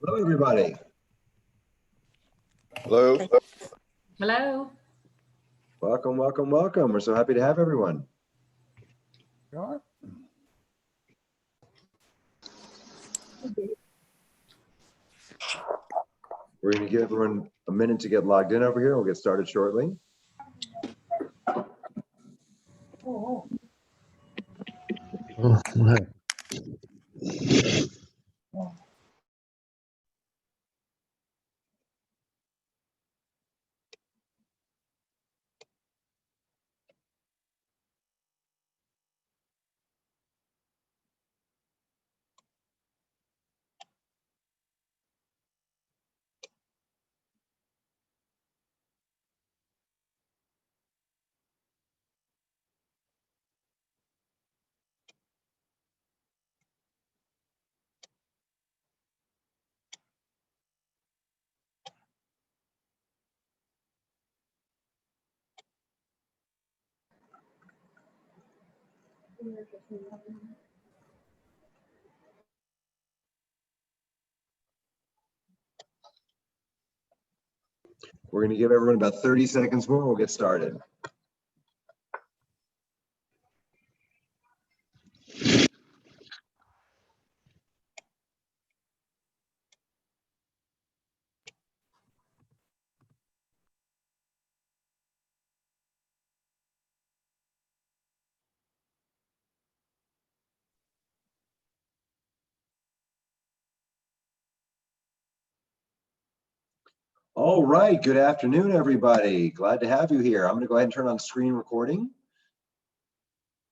Hello, everybody. Hello. Hello. Welcome, welcome, welcome. We're so happy to have everyone. Sure. We're going to give everyone a minute to get logged in over here. We'll get started shortly. We're going to give everyone about 30 seconds more. We'll get started. All right. Good afternoon, everybody. Glad to have you here. I'm going to go ahead and turn on screen recording.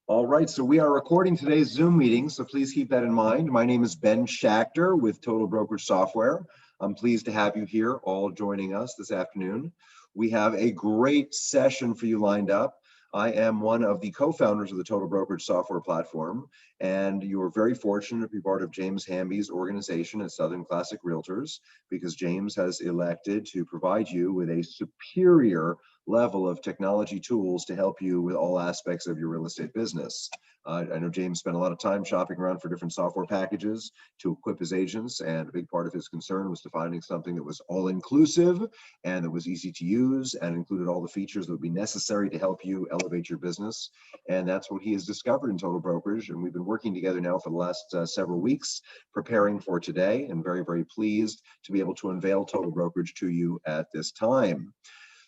All right, so we are recording today's Zoom meeting, so please keep that in mind. My name is Ben Schachter with Total Brokerage Software. I'm pleased to have you here all joining us this afternoon. We have a great session for you lined up. I am one of the co-founders of the Total Brokerage Software Platform, and you are very fortunate to be part of James Hamby's organization at Southern Classic Realtors, because James has elected to provide you with a superior level of technology tools to help you with all aspects of your real estate business. I know James spent a lot of time shopping around for different software packages to equip his agents, and a big part of his concern was to finding something that was all-inclusive and that was easy to use and included all the features that would be necessary to help you elevate your business. And that's what he has discovered in Total Brokerage, and we've been working together now for the last several weeks preparing for today, and very, very pleased to be able to unveil Total Brokerage to you at this time.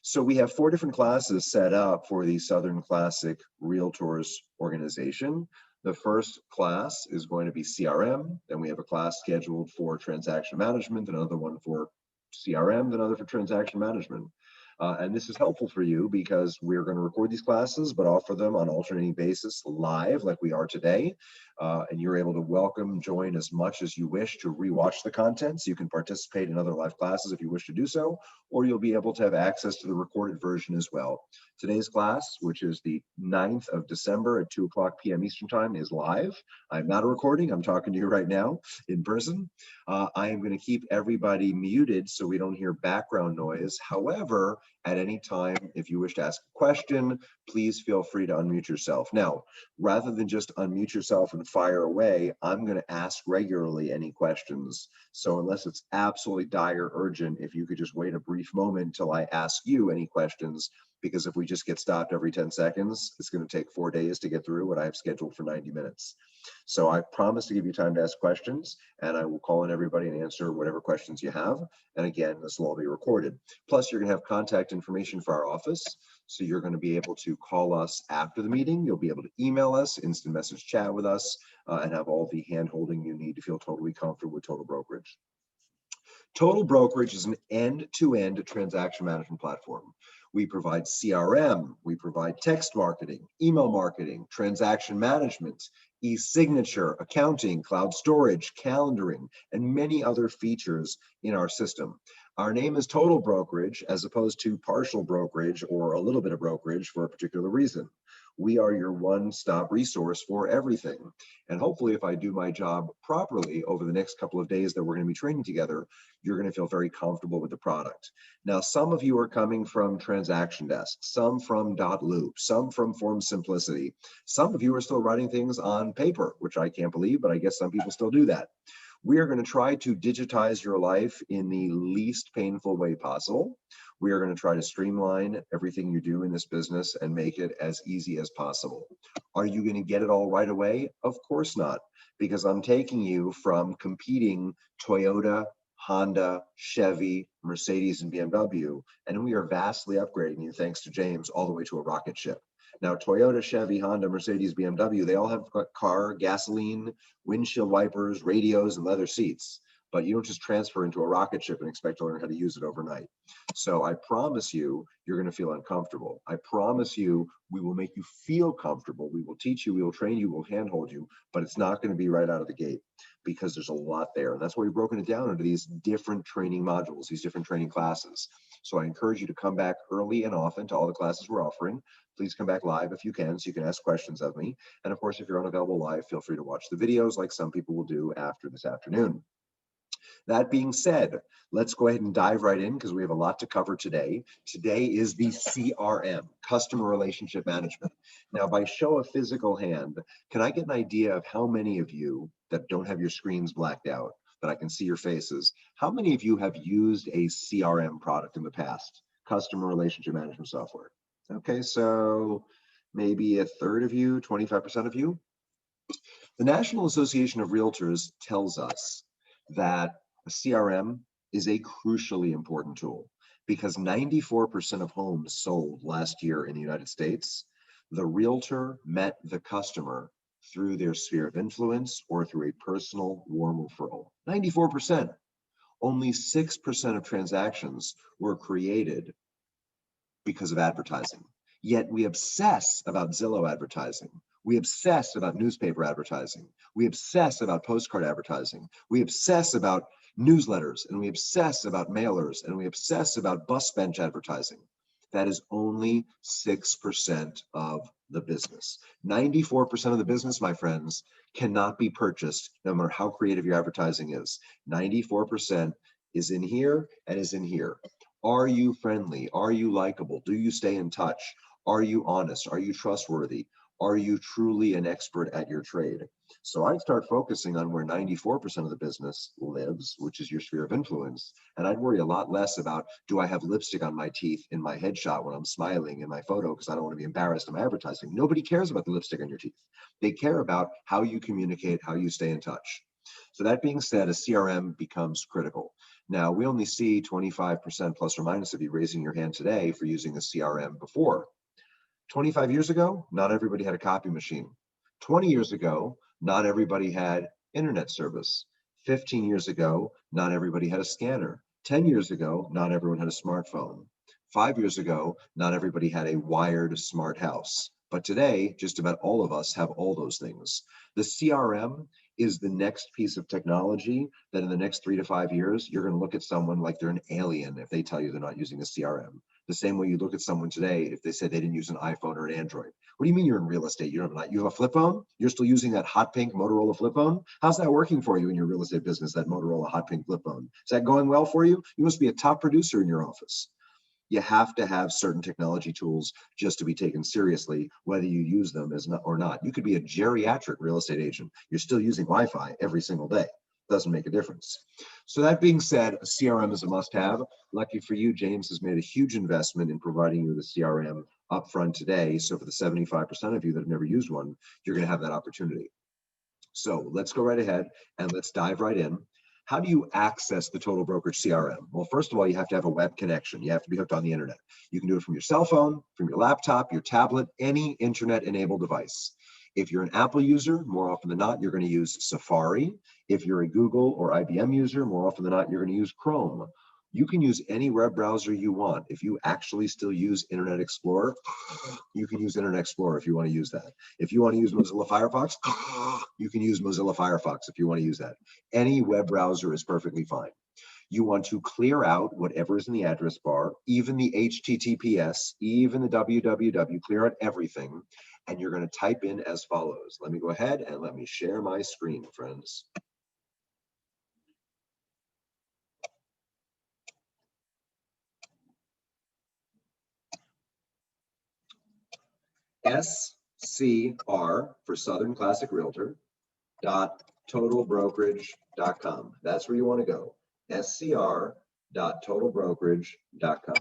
So we have 4 different classes set up for the Southern Classic Realtors organization. The first class is going to be CRM. Then we have a class scheduled for transaction management, another one for CRM, another for transaction management. And this is helpful for you because we're going to record these classes, but offer them on an alternating basis live like we are today. And you're able to welcome, join as much as you wish to rewatch the content. So you can participate in other live classes if you wish to do so, or you'll be able to have access to the recorded version as well. Today's class, which is the 9th of December at 2:00 p.m. Eastern Time, is live. I'm not a recording. I'm talking to you right now in person. I am going to keep everybody muted so we don't hear background noise. However, at any time, if you wish to ask a question, please feel free to unmute yourself. Now, rather than just unmute yourself and fire away, I'm going to ask regularly any questions. So unless it's absolutely dire urgent, if you could just wait a brief moment until I ask you any questions, because if we just get stopped every 10 seconds, it's going to take 4 days to get through what I have scheduled for 90 minutes. So I promise to give you time to ask questions, and I will call on everybody and answer whatever questions you have. And again, this will all be recorded. Plus, you're going to have contact information for our office. So you're going to be able to call us after the meeting. You'll be able to email us, instant message chat with us, and have all the hand-holding you need to feel totally comfortable with Total Brokerage. Total Brokerage is an end-to-end transaction management platform. We provide CRM, we provide text marketing, email marketing, transaction management, e-signature, accounting, cloud storage, calendaring, and many other features in our system. Our name is Total Brokerage as opposed to partial brokerage or a little bit of brokerage for a particular reason. We are your one-stop resource for everything. And hopefully, if I do my job properly over the next couple of days that we're going to be training together, you're going to feel very comfortable with the product. Now, some of you are coming from Transaction Desk, some from .loop, some from Form Simplicity. Some of you are still writing things on paper, which I can't believe, but I guess some people still do that. We are going to try to digitize your life in the least painful way possible. We are going to try to streamline everything you do in this business and make it as easy as possible. Are you going to get it all right away? Of course not, because I'm taking you from competing Toyota, Honda, Chevy, Mercedes, and BMW, and we are vastly upgrading you, thanks to James, all the way to a rocket ship. Now, Toyota, Chevy, Honda, Mercedes, BMW, they all have car, gasoline, windshield wipers, radios, and leather seats. But you don't just transfer into a rocket ship and expect to learn how to use it overnight. So I promise you, you're going to feel uncomfortable. I promise you, we will make you feel comfortable. We will teach you, we will train you, we'll handhold you, but it's not going to be right out of the gate because there's a lot there. And that's why we've broken it down into these different training modules, these different training classes. So I encourage you to come back early and often to all the classes we're offering. Please come back live if you can, so you can ask questions of me. And of course, if you're unavailable live, feel free to watch the videos like some people will do after this afternoon. That being said, let's go ahead and dive right in because we have a lot to cover today. Today is the CRM, Customer Relationship Management. Now, by show of physical hand, can I get an idea of how many of you that don't have your screens blacked out, that I can see your faces, how many of you have used a CRM product in the past, Customer Relationship Management software? Okay, so maybe a third of you, 25% of you. The National Association of Realtors tells us that a CRM is a crucially important tool because 94% of homes sold last year in the United States, the realtor met the customer through their sphere of influence or through a personal warm referral. 94%. Only 6% of transactions were created because of advertising. Yet we obsess about Zillow advertising. We obsess about newspaper advertising. We obsess about postcard advertising. We obsess about newsletters, and we obsess about mailers, and we obsess about bus bench advertising. That is only 6% of the business. 94% of the business, my friends, cannot be purchased no matter how creative your advertising is. 94% is in here and is in here. Are you friendly? Are you likable? Do you stay in touch? Are you honest? Are you trustworthy? Are you truly an expert at your trade? So I'd start focusing on where 94% of the business lives, which is your sphere of influence. And I'd worry a lot less about, do I have lipstick on my teeth in my headshot when I'm smiling in my photo because I don't want to be embarrassed in my advertising. Nobody cares about the lipstick on your teeth. They care about how you communicate, how you stay in touch. So that being said, a CRM becomes critical. Now, we only see 25% plus or minus of you raising your hand today for using a CRM before. 25 years ago, not everybody had a copy machine. 20 years ago, not everybody had internet service. 15 years ago, not everybody had a scanner. 10 years ago, not everyone had a smartphone. 5 years ago, not everybody had a wired smart house. But today, just about all of us have all those things. The CRM is the next piece of technology that in the next 3 to 5 years, you're going to look at someone like they're an alien if they tell you they're not using a CRM. The same way you look at someone today if they say they didn't use an iPhone or an Android. What do you mean you're in real estate? You have a flip phone? You're still using that hot pink Motorola flip phone? How's that working for you in your real estate business, that Motorola hot pink flip phone? Is that going well for you? You must be a top producer in your office. You have to have certain technology tools just to be taken seriously, whether you use them or not. You could be a geriatric real estate agent. You're still using Wi-Fi every single day. Doesn't make a difference. So that being said, a CRM is a must-have. Lucky for you, James has made a huge investment in providing you the CRM upfront today. So for the 75% of you that have never used one, you're going to have that opportunity. So let's go right ahead and let's dive right in. How do you access the Total Brokerage CRM? Well, first of all, you have to have a web connection. You have to be hooked on the internet. You can do it from your cell phone, from your laptop, your tablet, any internet-enabled device. If you're an Apple user, more often than not, you're going to use Safari. If you're a Google or IBM user, more often than not, you're going to use Chrome. You can use any web browser you want. If you actually still use Internet Explorer, you can use Internet Explorer if you want to use that. If you want to use Mozilla Firefox, you can use Mozilla Firefox if you want to use that. Any web browser is perfectly fine. You want to clear out whatever is in the address bar, even the HTTPS, even the www, clear out everything. And you're going to type in as follows. Let me go ahead and let me share my screen, friends. SCR for Southern Classic Realtor TotalBrokerage.com. That's where you want to go. SCR.TotalBrokerage.com.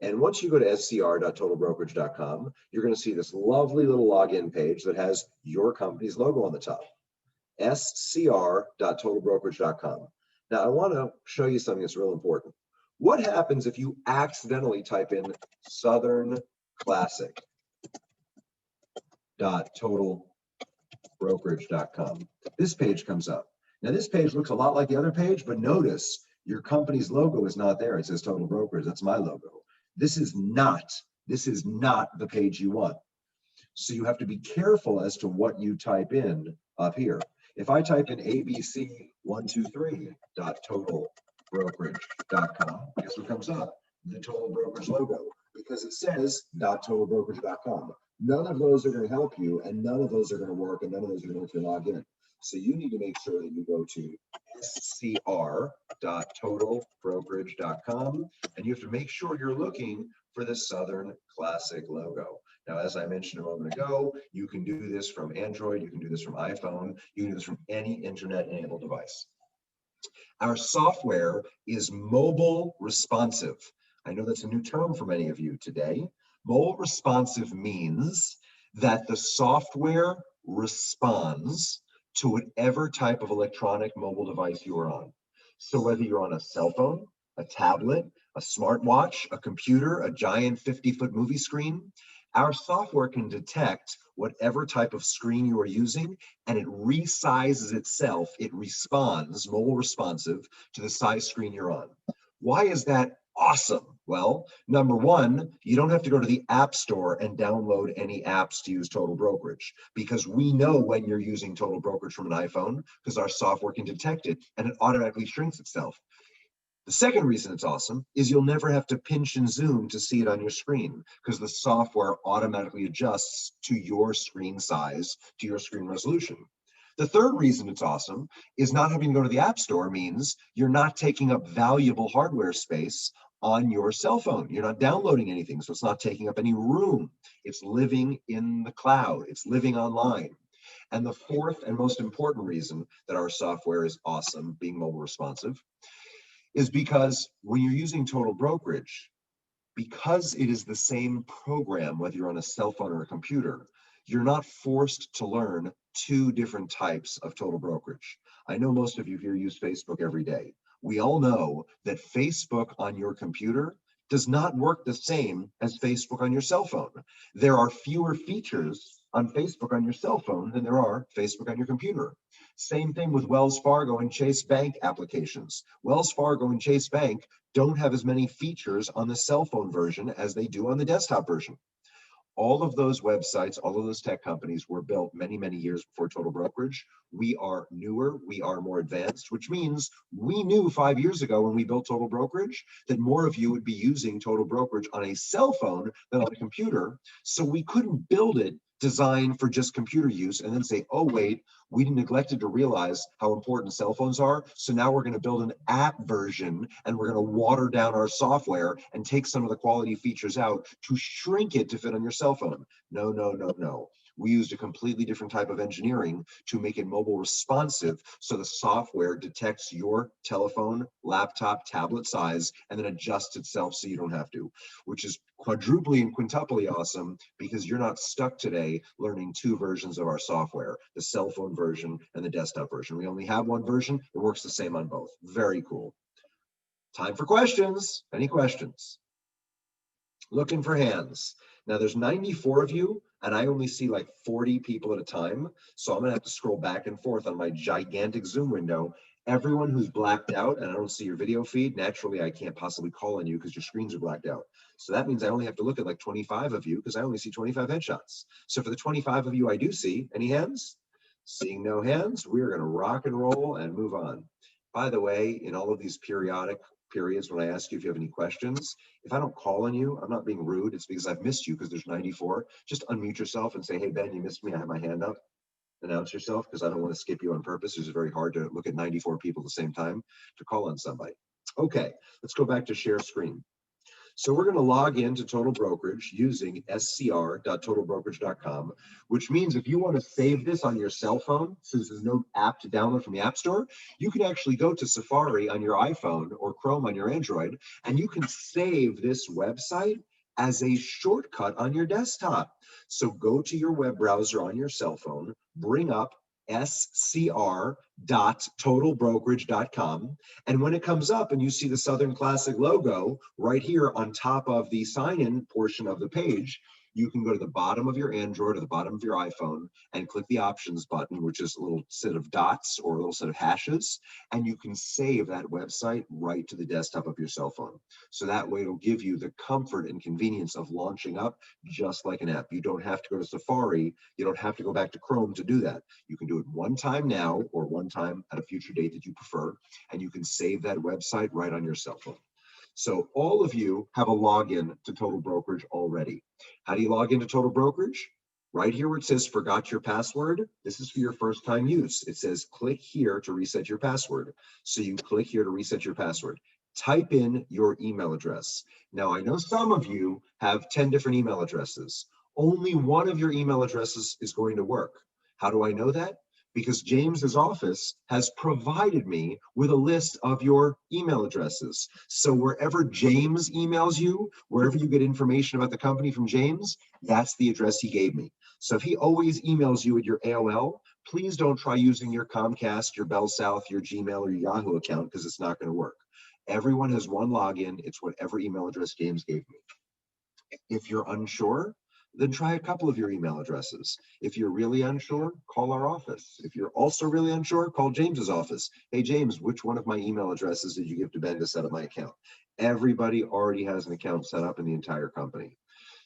And once you go to SCR.TotalBrokerage.com, you're going to see this lovely little login page that has your company's logo on the top. SCR.TotalBrokerage.com. Now, I want to show you something that's real important. What happens if you accidentally type in Southern Classic.TotalBrokerage.com? This page comes up. Now, this page looks a lot like the other page, but notice your company's logo is not there. It says Total Brokerage. That's my logo. This is not the page you want. So you have to be careful as to what you type in up here. If I type in abc123.totalbrokerage.com, guess what comes up? The Total Brokerage logo, because it says .totalbrokerage.com. None of those are going to help you, and none of those are going to work, and none of those are going to let you log in. So you need to make sure that you go to scr.totalbrokerage.com, and you have to make sure you're looking for the Southern Classic logo. Now, as I mentioned a moment ago, you can do this from Android, you can do this from iPhone, you can do this from any internet-enabled device. Our software is mobile responsive. I know that's a new term for many of you today. Mobile responsive means that the software responds to whatever type of electronic mobile device you are on. So whether you're on a cell phone, a tablet, a smartwatch, a computer, a giant 50-foot movie screen, our software can detect whatever type of screen you are using, and it resizes itself. It responds, mobile responsive, to the size screen you're on. Why is that awesome? Well, number one, you don't have to go to the App Store and download any apps to use Total Brokerage, because we know when you're using Total Brokerage from an iPhone, because our software can detect it, and it automatically shrinks itself. The second reason it's awesome is you'll never have to pinch and zoom to see it on your screen, because the software automatically adjusts to your screen size, to your screen resolution. The third reason it's awesome is not having to go to the App Store means you're not taking up valuable hardware space on your cell phone. You're not downloading anything, so it's not taking up any room. It's living in the cloud. It's living online. And the fourth and most important reason that our software is awesome, being mobile responsive, is because when you're using Total Brokerage, because it is the same program, whether you're on a cell phone or a computer, you're not forced to learn two different types of Total Brokerage. I know most of you here use Facebook every day. We all know that Facebook on your computer does not work the same as Facebook on your cell phone. There are fewer features on Facebook on your cell phone than there are Facebook on your computer. Same thing with Wells Fargo and Chase Bank applications. Wells Fargo and Chase Bank don't have as many features on the cell phone version as they do on the desktop version. All of those websites, all of those tech companies were built many, many years before Total Brokerage. We are newer, we are more advanced, which means we knew 5 years ago when we built Total Brokerage that more of you would be using Total Brokerage on a cell phone than on a computer. So we couldn't build it designed for just computer use and then say, oh, wait, we neglected to realize how important cell phones are. So now we're going to build an app version and we're going to water down our software and take some of the quality features out to shrink it to fit on your cell phone. No, no, no, no. We used a completely different type of engineering to make it mobile responsive, so the software detects your telephone, laptop, tablet size, and then adjusts itself so you don't have to, which is quadruply and quintuply awesome, because you're not stuck today learning two versions of our software, the cell phone version and the desktop version. We only have one version. It works the same on both. Very cool. Time for questions. Any questions? Looking for hands. Now there's 94 of you, and I only see like 40 people at a time. So I'm gonna have to scroll back and forth on my gigantic Zoom window. Everyone who's blacked out and I don't see your video feed, naturally I can't possibly call on you because your screens are blacked out. So that means I only have to look at like 25 of you because I only see 25 headshots. So for the 25 of you I do see, any hands? Seeing no hands, we're gonna rock and roll and move on. By the way, in all of these periodic periods when I ask you if you have any questions, if I don't call on you, I'm not being rude. It's because I've missed you, because there's 94. Just unmute yourself and say, hey, Ben, you missed me. I have my hand up. Announce yourself, because I don't want to skip you on purpose. It's very hard to look at 94 people at the same time to call on somebody. Okay, let's go back to share screen. So we're going to log into Total Brokerage using scr.totalbrokerage.com, which means if you want to save this on your cell phone, since there's no app to download from the App Store, you can actually go to Safari on your iPhone or Chrome on your Android, and you can save this website as a shortcut on your desktop. So go to your web browser on your cell phone, bring up scr.totalbrokerage.com. And when it comes up and you see the Southern Classic logo right here on top of the sign-in portion of the page, you can go to the bottom of your Android or the bottom of your iPhone and click the options button, which is a little set of dots or a little set of hashes, and you can save that website right to the desktop of your cell phone. So that way it'll give you the comfort and convenience of launching up just like an app. You don't have to go to Safari. You don't have to go back to Chrome to do that. You can do it one time now or one time at a future date that you prefer, and you can save that website right on your cell phone. So all of you have a login to Total Brokerage already. How do you log into Total Brokerage? Right here where it says forgot your password, this is for your first time use. It says click here to reset your password. So you click here to reset your password. Type in your email address. Now I know some of you have 10 different email addresses. Only one of your email addresses is going to work. How do I know that? Because James's office has provided me with a list of your email addresses. So wherever James emails you, wherever you get information about the company from James, that's the address he gave me. So if he always emails you at your AOL, please don't try using your Comcast, your Bell South, your Gmail, or your Yahoo account, because it's not going to work. Everyone has one login. It's whatever email address James gave me. If you're unsure, then try a couple of your email addresses. If you're really unsure, call our office. If you're also really unsure, call James's office. Hey, James, which one of my email addresses did you give to Ben to set up my account? Everybody already has an account set up in the entire company.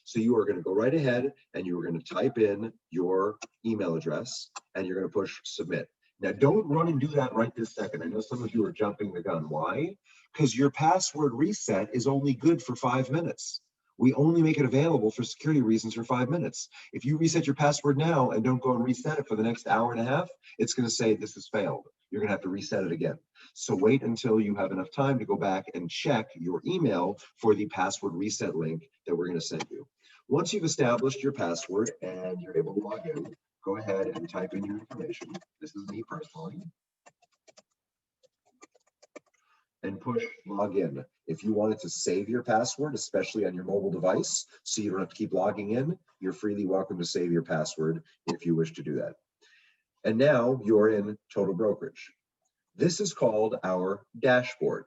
So you are going to go right ahead and you are going to type in your email address and you're going to push submit. Now, don't run and do that right this second. I know some of you are jumping the gun. Why? Because your password reset is only good for 5 minutes. We only make it available for security reasons for 5 minutes. If you reset your password now and don't go and reset it for the next hour and a half, it's going to say this has failed. You're going to have to reset it again. So wait until you have enough time to go back and check your email for the password reset link that we're going to send you. Once you've established your password and you're able to log in, go ahead and type in your information. This is me personally. And push login. If you wanted to save your password, especially on your mobile device, so you don't have to keep logging in, you're freely welcome to save your password if you wish to do that. And now you're in Total Brokerage. This is called our dashboard.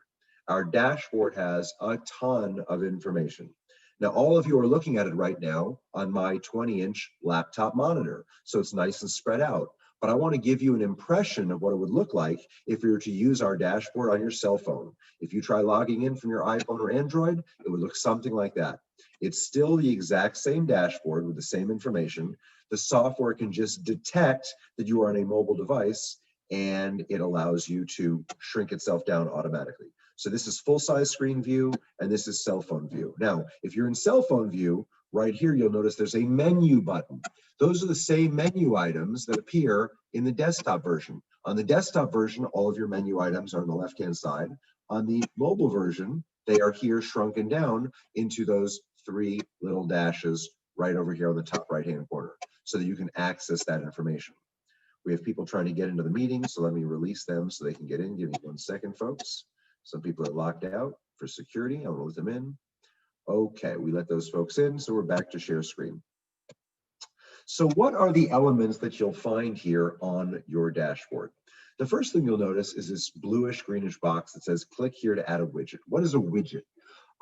Our dashboard has a ton of information. Now, all of you are looking at it right now on my 20-inch laptop monitor, so it's nice and spread out. But I want to give you an impression of what it would look like if you were to use our dashboard on your cell phone. If you try logging in from your iPhone or Android, it would look something like that. It's still the exact same dashboard with the same information. The software can just detect that you are on a mobile device, and it allows you to shrink itself down automatically. So this is full-size screen view, and this is cell phone view. Now, if you're in cell phone view, right here, you'll notice there's a menu button. Those are the same menu items that appear in the desktop version. On the desktop version, all of your menu items are on the left-hand side. On the mobile version, they are here shrunken down into those 3 little dashes right over here on the top right-hand corner so that you can access that information. We have people trying to get into the meeting, so let me release them so they can get in. Give me 1 second, folks. Some people are locked out for security. I'll let them in. Okay, we let those folks in, so we're back to share screen. So what are the elements that you'll find here on your dashboard? The first thing you'll notice is this bluish greenish box that says click here to add a widget. What is a widget?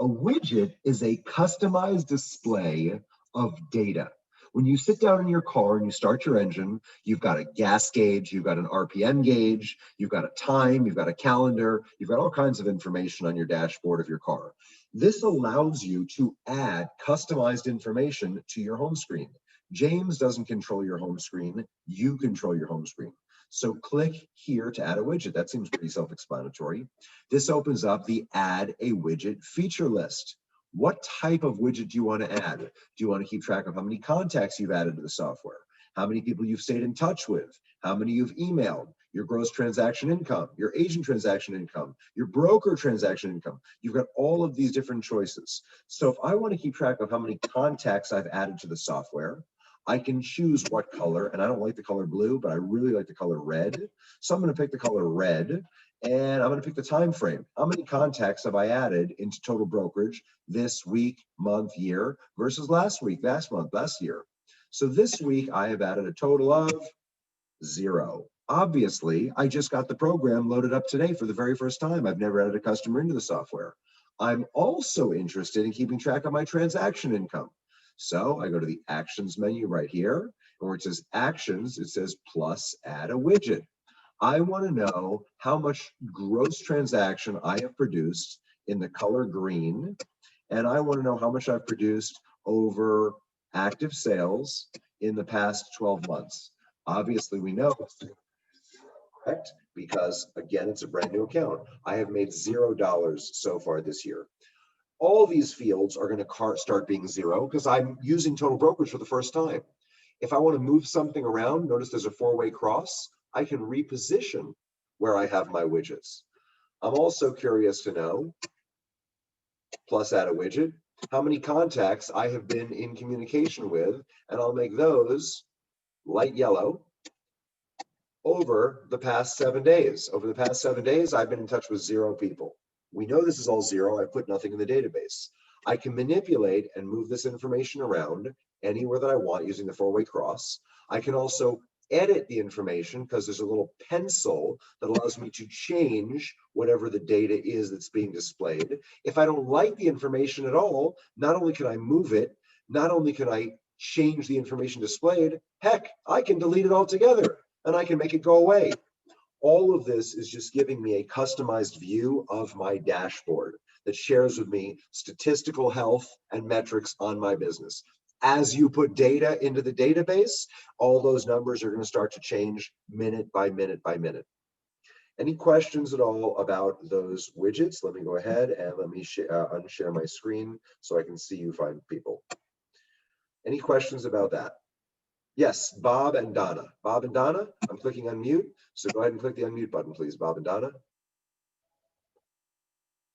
A widget is a customized display of data. When you sit down in your car and you start your engine, you've got a gas gauge, you've got an RPM gauge, you've got a time, you've got a calendar, you've got all kinds of information on your dashboard of your car. This allows you to add customized information to your home screen. James doesn't control your home screen, you control your home screen. So click here to add a widget. That seems pretty self-explanatory. This opens up the add a widget feature list. What type of widget do you want to add? Do you want to keep track of how many contacts you've added to the software? How many people you've stayed in touch with? How many you've emailed? your gross transaction income, your agent transaction income, your broker transaction income. You've got all of these different choices. So if I want to keep track of how many contacts I've added to the software, I can choose what color, and I don't like the color blue, but I really like the color red. So I'm going to pick the color red, and I'm going to pick the time frame. How many contacts have I added into Total Brokerage this week, month, year versus last week, last month, last year? So this week I have added a total of 0. Obviously, I just got the program loaded up today for the very first time. I've never added a customer into the software. I'm also interested in keeping track of my transaction income. So I go to the actions menu right here, and where it says actions, it says plus add a widget. I want to know how much gross transaction I have produced in the color green, and I want to know how much I've produced over active sales in the past 12 months. Obviously, we know it's correct because, again, it's a brand new account. I have made $0 so far this year. All these fields are going to start being 0 because I'm using Total Brokerage for the first time. If I want to move something around, notice there's a 4-way cross. I can reposition where I have my widgets. I'm also curious to know, plus add a widget, how many contacts I have been in communication with, and I'll make those light yellow over the past 7 days. Over the past 7 days, I've been in touch with 0 people. We know this is all 0. I put nothing in the database. I can manipulate and move this information around anywhere that I want using the 4-way cross. I can also edit the information because there's a little pencil that allows me to change whatever the data is that's being displayed. If I don't like the information at all, not only can I move it, not only can I change the information displayed, heck, I can delete it altogether and I can make it go away. All of this is just giving me a customized view of my dashboard that shares with me statistical health and metrics on my business. As you put data into the database, all those numbers are going to start to change minute by minute by minute. Any questions at all about those widgets? Let me go ahead and let me unshare my screen so I can see you fine people. Any questions about that? Yes, Bob and Donna. Bob and Donna, I'm clicking unmute. So go ahead and click the unmute button, please, Bob and Donna.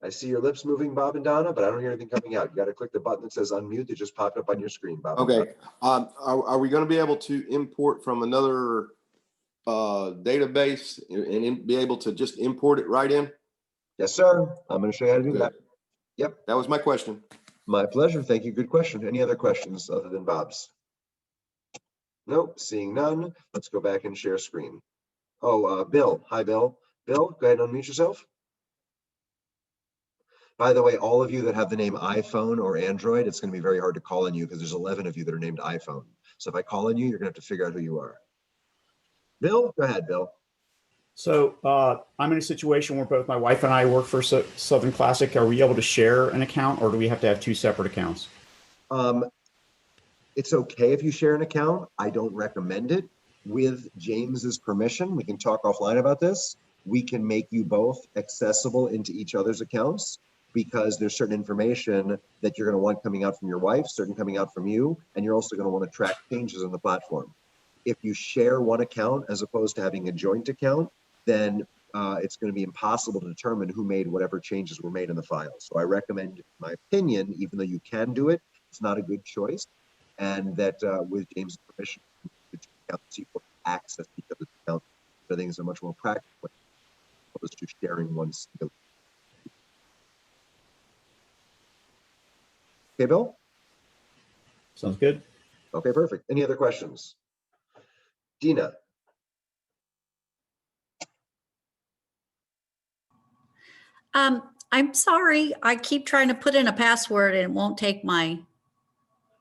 I see your lips moving, Bob and Donna, but I don't hear anything coming out. You got to click the button that says unmute that just popped up on your screen, Bob. Okay. Are we going to be able to import from another database and be able to just import it right in? Yes, sir. I'm going to show you how to do that. Yep. That was my question. My pleasure. Thank you. Good question. Any other questions other than Bob's? Nope. Seeing none. Let's go back and share screen. Oh, Bill. Hi, Bill. Bill, go ahead and unmute yourself. By the way, all of you that have the name iPhone or Android, it's going to be very hard to call on you because there's 11 of you that are named iPhone. So if I call on you, you're going to have to figure out who you are. Bill, go ahead, Bill. So I'm in a situation where both my wife and I work for Southern Classic. Are we able to share an account, or do we have to have 2 separate accounts? It's okay if you share an account. I don't recommend it. With James's permission, we can talk offline about this. We can make you both accessible into each other's accounts because there's certain information that you're going to want coming out from your wife, certain coming out from you, and you're also going to want to track changes on the platform. If you share one account as opposed to having a joint account, then it's going to be impossible to determine who made whatever changes were made in the file. So I recommend, in my opinion, even though you can do it, it's not a good choice. And that with James' permission, the two accounts equal access to each other's accounts. So I think it's a much more practical way as opposed to sharing one single. Okay, Bill? Sounds good. Okay, perfect. Any other questions? Dina? I'm sorry. I keep trying to put in a password and it won't take my.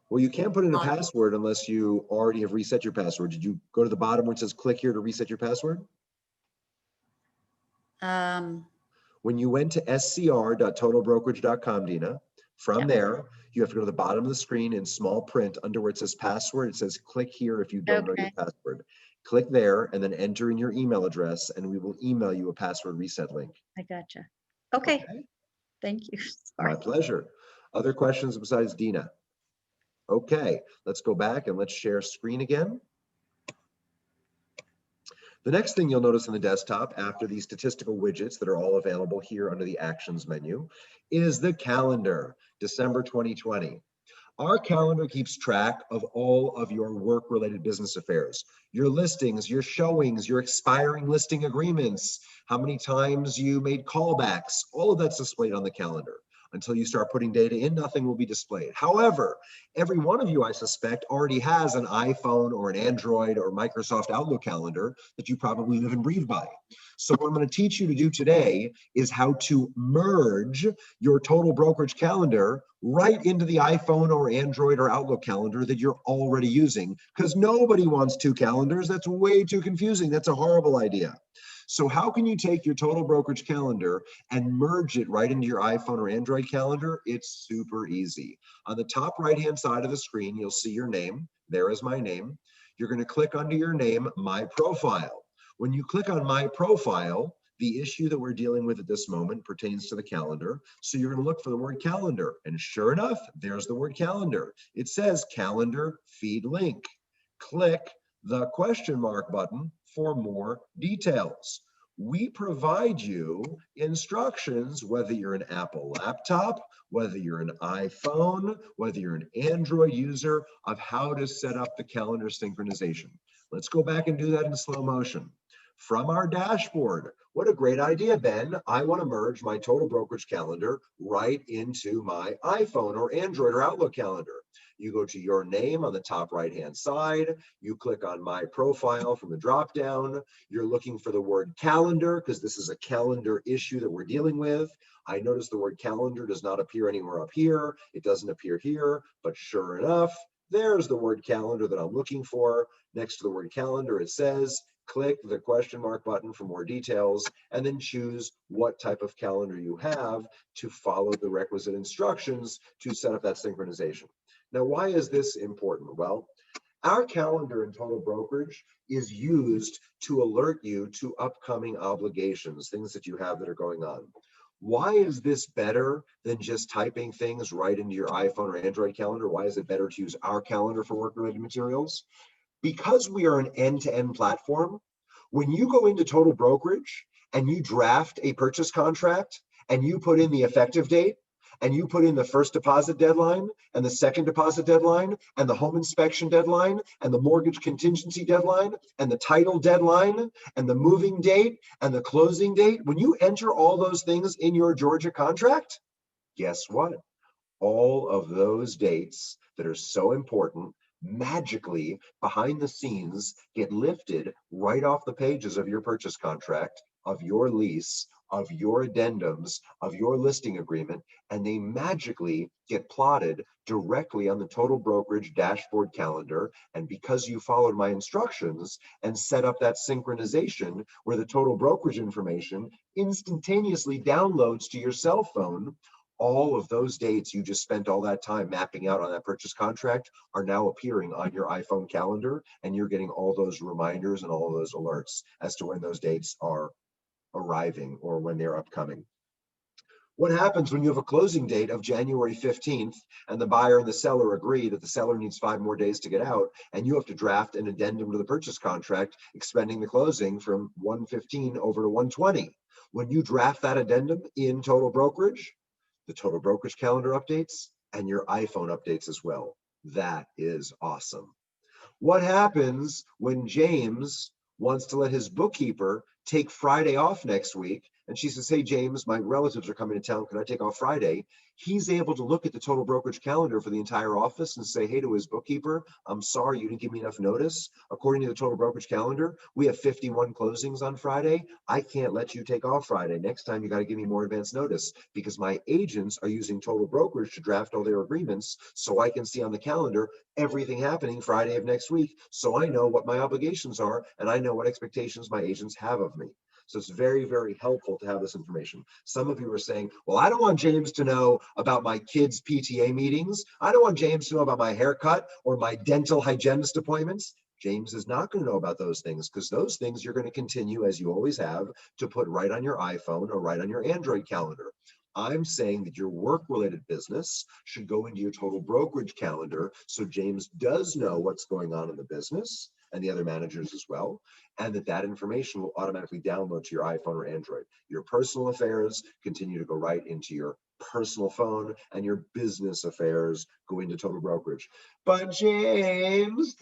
Well, you can't put in a password unless you already have reset your password. Did you go to the bottom where it says click here to reset your password? When you went to scr.totalbrokerage.com, Dina, from there, you have to go to the bottom of the screen in small print under where it says password. It says click here if you don't know your password. Click there and then enter in your email address and we will email you a password reset link. I gotcha. Okay. Thank you. Sorry. My pleasure. Other questions besides Dina? Okay, let's go back and let's share screen again. The next thing you'll notice on the desktop after these statistical widgets that are all available here under the Actions menu is the calendar, December 2020. Our calendar keeps track of all of your work-related business affairs, your listings, your showings, your expiring listing agreements, how many times you made callbacks, all of that's displayed on the calendar. Until you start putting data in, nothing will be displayed. However, every one of you, I suspect, already has an iPhone or an Android or Microsoft Outlook calendar that you probably live and breathe by. So what I'm going to teach you to do today is how to merge your total brokerage calendar right into the iPhone or Android or Outlook calendar that you're already using, because nobody wants two calendars. That's way too confusing. That's a horrible idea. So how can you take your total brokerage calendar and merge it right into your iPhone or Android calendar? It's super easy. On the top right-hand side of the screen, you'll see your name. There is my name. You're going to click under your name, My Profile. When you click on My Profile, the issue that we're dealing with at this moment pertains to the calendar. So you're going to look for the word calendar. And sure enough, there's the word calendar. It says calendar feed link. Click the question mark button for more details. We provide you instructions, whether you're an Apple laptop, whether you're an iPhone, whether you're an Android user, of how to set up the calendar synchronization. Let's go back and do that in slow motion. From our dashboard, what a great idea, Ben. I want to merge my total brokerage calendar right into my iPhone or Android or Outlook calendar. You go to your name on the top right-hand side. You click on My Profile from the drop-down. You're looking for the word calendar because this is a calendar issue that we're dealing with. I notice the word calendar does not appear anywhere up here. It doesn't appear here, but sure enough, there's the word calendar that I'm looking for. Next to the word calendar, it says, click the question mark button for more details, and then choose what type of calendar you have to follow the requisite instructions to set up that synchronization. Now, why is this important? Well, our calendar in Total Brokerage is used to alert you to upcoming obligations, things that you have that are going on. Why is this better than just typing things right into your iPhone or Android calendar? Why is it better to use our calendar for work-related materials? Because we are an end-to-end platform, when you go into Total Brokerage and you draft a purchase contract and you put in the effective date and you put in the first deposit deadline and the second deposit deadline and the home inspection deadline and the mortgage contingency deadline and the title deadline and the moving date and the closing date, when you enter all those things in your Georgia contract, guess what? All of those dates that are so important magically behind the scenes get lifted right off the pages of your purchase contract, of your lease, of your addendums, of your listing agreement, and they magically get plotted directly on the Total Brokerage Dashboard calendar. And because you followed my instructions and set up that synchronization where the Total Brokerage information instantaneously downloads to your cell phone, all of those dates you just spent all that time mapping out on that purchase contract are now appearing on your iPhone calendar, and you're getting all those reminders and all of those alerts as to when those dates are arriving or when they're upcoming. What happens when you have a closing date of January 15th and the buyer and the seller agree that the seller needs 5 more days to get out, and you have to draft an addendum to the purchase contract expending the closing from 115 over to 120? When you draft that addendum in Total Brokerage, the Total Brokerage calendar updates and your iPhone updates as well. That is awesome. What happens when James wants to let his bookkeeper take Friday off next week? And she says, hey, James, my relatives are coming to town. Can I take off Friday? He's able to look at the Total Brokerage calendar for the entire office and say, hey, to his bookkeeper, I'm sorry you didn't give me enough notice. According to the Total Brokerage calendar, we have 51 closings on Friday. I can't let you take off Friday. Next time, you got to give me more advance notice because my agents are using Total Brokerage to draft all their agreements so I can see on the calendar everything happening Friday of next week. So I know what my obligations are and I know what expectations my agents have of me. So it's very, very helpful to have this information. Some of you are saying, well, I don't want James to know about my kids' PTA meetings. I don't want James to know about my haircut or my dental hygienist appointments. James is not going to know about those things because those things you're going to continue, as you always have, to put right on your iPhone or right on your Android calendar. I'm saying that your work-related business should go into your Total Brokerage calendar so James does know what's going on in the business. and the other managers as well, and that information will automatically download to your iPhone or Android. Your personal affairs continue to go right into your personal phone, and your business affairs go into Total Brokerage. But James,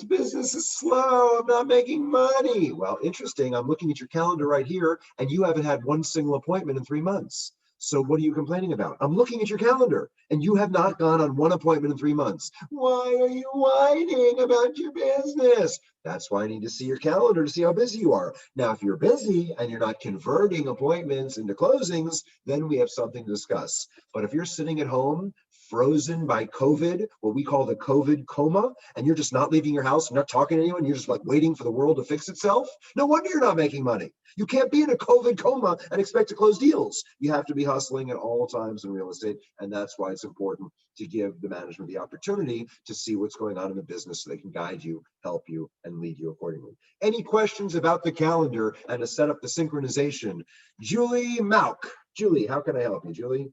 business is slow. I'm not making money. Well, interesting. I'm looking at your calendar right here, and you haven't had one single appointment in 3 months. So what are you complaining about? I'm looking at your calendar, and you have not gone on one appointment in 3 months. Why are you whining about your business? That's why I need to see your calendar to see how busy you are. Now, if you're busy and you're not converting appointments into closings, then we have something to discuss. But if you're sitting at home, frozen by COVID, what we call the COVID coma, and you're just not leaving your house, not talking to anyone, you're just like waiting for the world to fix itself, no wonder you're not making money. You can't be in a COVID coma and expect to close deals. You have to be hustling at all times in real estate, and that's why it's important to give the management the opportunity to see what's going on in the business so they can guide you, help you, and lead you accordingly. Any questions about the calendar and to set up the synchronization? Julie Mauk. Julie, how can I help you, Julie?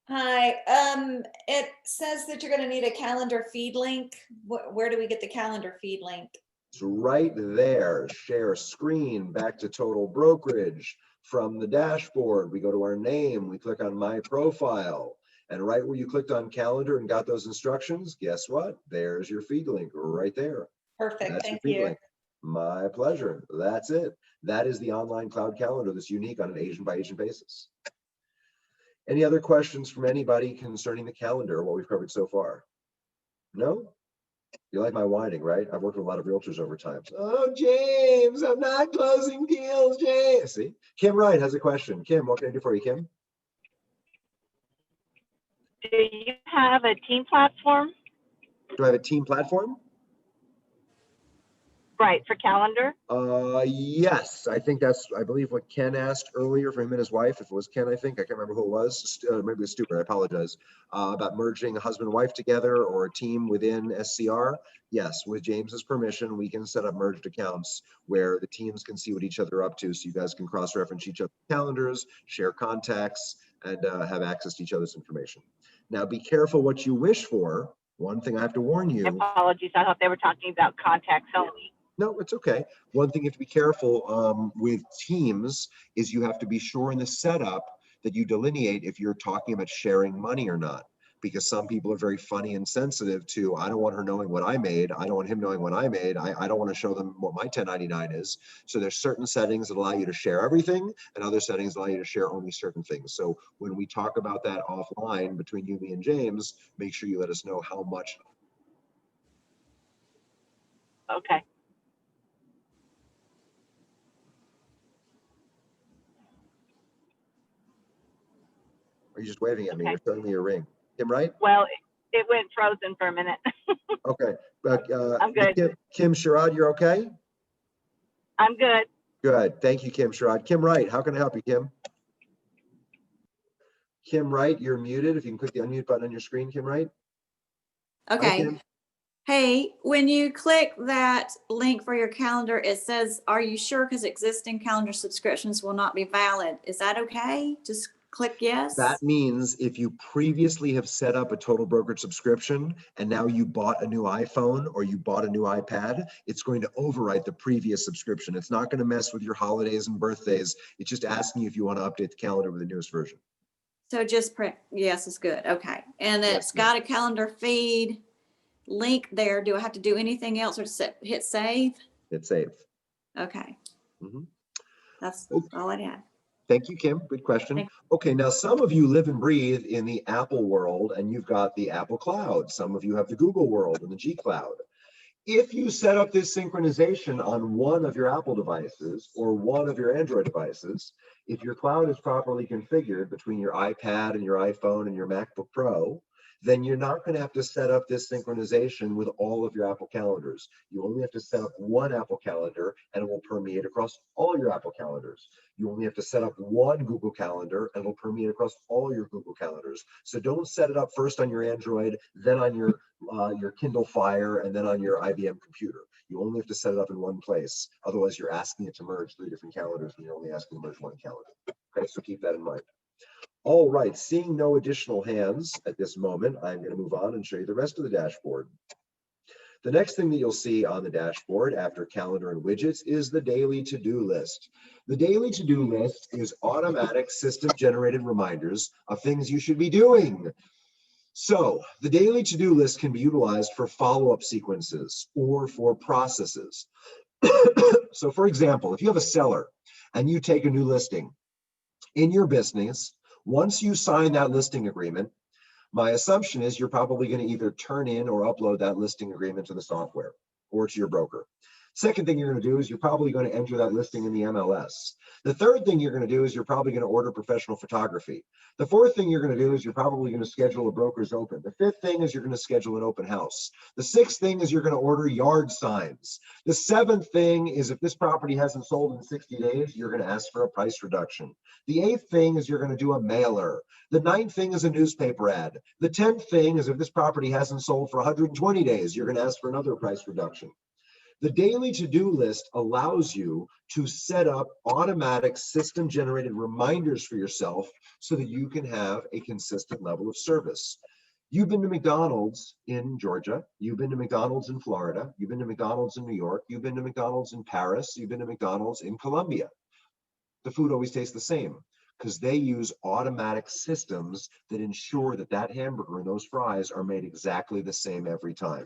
Hi, it says that you're going to need a calendar feed link. Where do we get the calendar feed link? It's right there. Share screen, back to Total Brokerage. From the dashboard, we go to our name, we click on my profile, and right where you clicked on calendar and got those instructions, guess what? There's your feed link right there. Perfect, That's thank your feed you. link. My pleasure. That's it. That is the online cloud calendar that's unique on an agent by agent basis. Any other questions from anybody concerning the calendar or what we've covered so far? No? You like my whining, right? I've worked with a lot of realtors over time. Oh, James, I'm not closing deals, James. See? Kim Wright has a question. Kim, what can I do for you, Kim? Do you have a team platform? Do I have a team platform? Right, for calendar? Yes, I think that's, I believe what Ken asked earlier for him and his wife. If it was Ken, I think, I can't remember who it was. Maybe it was Stuart, I apologize. About merging a husband and wife together or a team within SCR. Yes, with James's permission, we can set up merged accounts where the teams can see what each other are up to, so you guys can cross-reference each other's calendars, share contacts, and have access to each other's information. Now, be careful what you wish for. One thing I have to warn you. Apologies, I thought they were talking about contacts only. No, it's okay. One thing you have to be careful with teams is you have to be sure in the setup that you delineate if you're talking about sharing money or not. Because some people are very funny and sensitive to, I don't want her knowing what I made. I don't want him knowing what I made. I don't want to show them what my 1099 is. So there's certain settings that allow you to share everything and other settings that allow you to share only certain things. So when we talk about that offline between you, me, and James, make sure you let us know how much. Okay. Are you just waving at me? Okay. You're showing me your ring. Kim, right? Well, it went frozen for a minute. Okay. I'm good. Kim Sherrod, you're okay? I'm good. Good. Thank you, Kim Sherrod. Kim Wright, how can I help you, Kim? Kim Wright, you're muted. If you can click the unmute button on your screen, Kim Wright. Hi, Okay. Kim. Hey, when you click that link for your calendar, it says, are you sure? Because existing calendar subscriptions will not be valid. Is that okay? Just click yes. That means if you previously have set up a Total Brokerage subscription and now you bought a new iPhone or you bought a new iPad, it's going to overwrite the previous subscription. It's not going to mess with your holidays and birthdays. It's just asking you if you want to update the calendar with the newest version. So just print yes is good. Okay. And it's got a calendar feed link there. Do I have to do anything else or hit save? Hit save. Okay. Mhm. That's Okay. all I had. Thank you, Kim. Good question. Thank Okay, now some of you live and breathe in the Apple world and you've got the Apple Cloud. Some of you have the Google world and the G Cloud. If you set up this synchronization on one of your Apple devices or one of your Android devices, if your cloud is properly configured between your iPad and your iPhone and your MacBook Pro, then you're not going to have to set up this synchronization with all of your Apple calendars. You only have to set up one Apple calendar and it will permeate across all your Apple calendars. You only have to set up one Google Calendar and it'll permeate across all your Google calendars. So don't set it up first on your Android, then on your Kindle Fire, and then on your IBM computer. You only have to set it up in one place. Otherwise, you're asking it to merge 3 different calendars when you're only asking to merge one calendar. Okay, so keep that in mind. All right, seeing no additional hands at this moment, I'm going to move on and show you the rest of the dashboard. The next thing that you'll see on the dashboard after calendar and widgets is the daily to-do list. The daily to-do list is automatic system-generated reminders of things you should be doing. So the daily to-do list can be utilized for follow-up sequences or for processes. So for example, if you have a seller and you take a new listing in your business, once you sign that listing agreement, my assumption is you're probably going to either turn in or upload that listing agreement to the software or to your broker. Second thing you're going to do is you're probably going to enter that listing in the MLS. The third thing you're going to do is you're probably going to order professional photography. The fourth thing you're going to do is you're probably going to schedule a broker's open. The fifth thing is you're going to schedule an open house. The sixth thing is you're going to order yard signs. The seventh thing is if this property hasn't sold in 60 days, you're going to ask for a price reduction. The eighth thing is you're going to do a mailer. The ninth thing is a newspaper ad. The 10th thing is if this property hasn't sold for 120 days, you're going to ask for another price reduction. The daily to-do list allows you to set up automatic system-generated reminders for yourself so that you can have a consistent level of service. You've been to McDonald's in Georgia, you've been to McDonald's in Florida, you've been to McDonald's in New York, you've been to McDonald's in Paris, you've been to McDonald's in Colombia. The food always tastes the same because they use automatic systems that ensure that that hamburger and those fries are made exactly the same every time.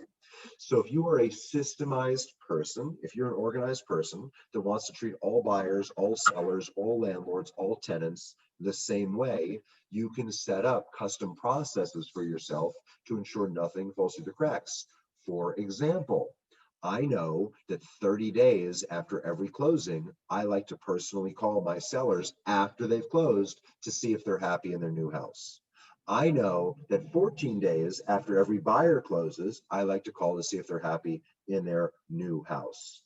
So if you are a systemized person, if you're an organized person that wants to treat all buyers, all sellers, all landlords, all tenants the same way, you can set up custom processes for yourself to ensure nothing falls through the cracks. For example, I know that 30 days after every closing, I like to personally call my sellers after they've closed to see if they're happy in their new house. I know that 14 days after every buyer closes, I like to call to see if they're happy in their new house.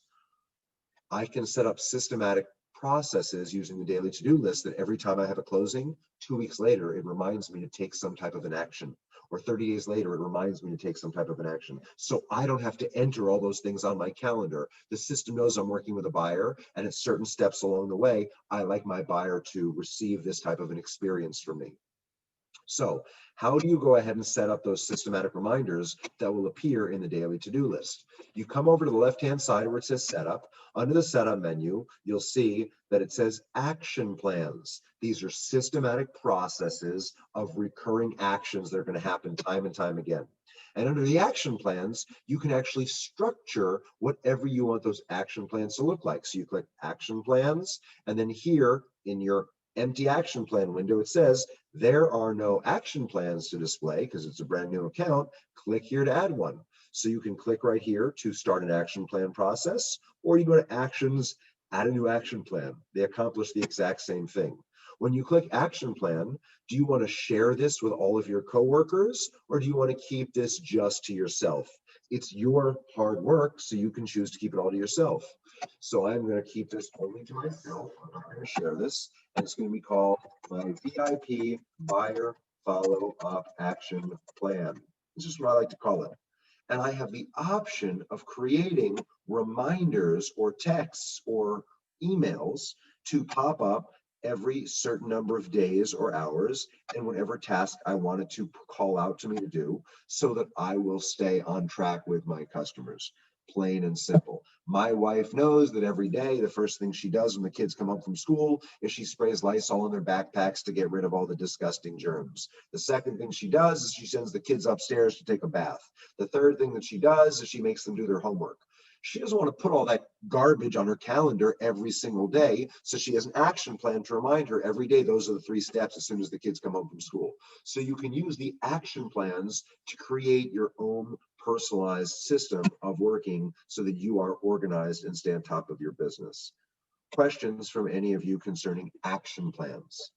I can set up systematic processes using the daily to-do list that every time I have a closing, 2 weeks later, it reminds me to take some type of an action. Or 30 days later, it reminds me to take some type of an action. So I don't have to enter all those things on my calendar. The system knows I'm working with a buyer, and at certain steps along the way, I like my buyer to receive this type of an experience from me. So how do you go ahead and set up those systematic reminders that will appear in the daily to-do list? You come over to the left-hand side where it says setup. Under the setup menu, you'll see that it says action plans. These are systematic processes of recurring actions that are going to happen time and time again. And under the action plans, you can actually structure whatever you want those action plans to look like. So you click action plans, and then here in your empty action plan window, it says there are no action plans to display because it's a brand new account. Click here to add one. So you can click right here to start an action plan process, or you go to actions, add a new action plan. They accomplish the exact same thing. When you click action plan, do you want to share this with all of your coworkers, or do you want to keep this just to yourself? It's your hard work, so you can choose to keep it all to yourself. So I'm going to keep this only to myself. I'm not going to share this. And it's going to be called my VIP Buyer Follow-Up Action Plan. This is what I like to call it. And I have the option of creating reminders or texts or emails to pop up every certain number of days or hours and whatever task I wanted to call out to me to do so that I will stay on track with my customers. Plain and simple. My wife knows that every day, the first thing she does when the kids come home from school is she sprays Lysol in their backpacks to get rid of all the disgusting germs. The second thing she does is she sends the kids upstairs to take a bath. The third thing that she does is she makes them do their homework. She doesn't want to put all that garbage on her calendar every single day, so she has an action plan to remind her every day those are the 3 steps as soon as the kids come home from school. So you can use the action plans to create your own personalized system of working so that you are organized and stay on top of your business. Questions from any of you concerning action plans?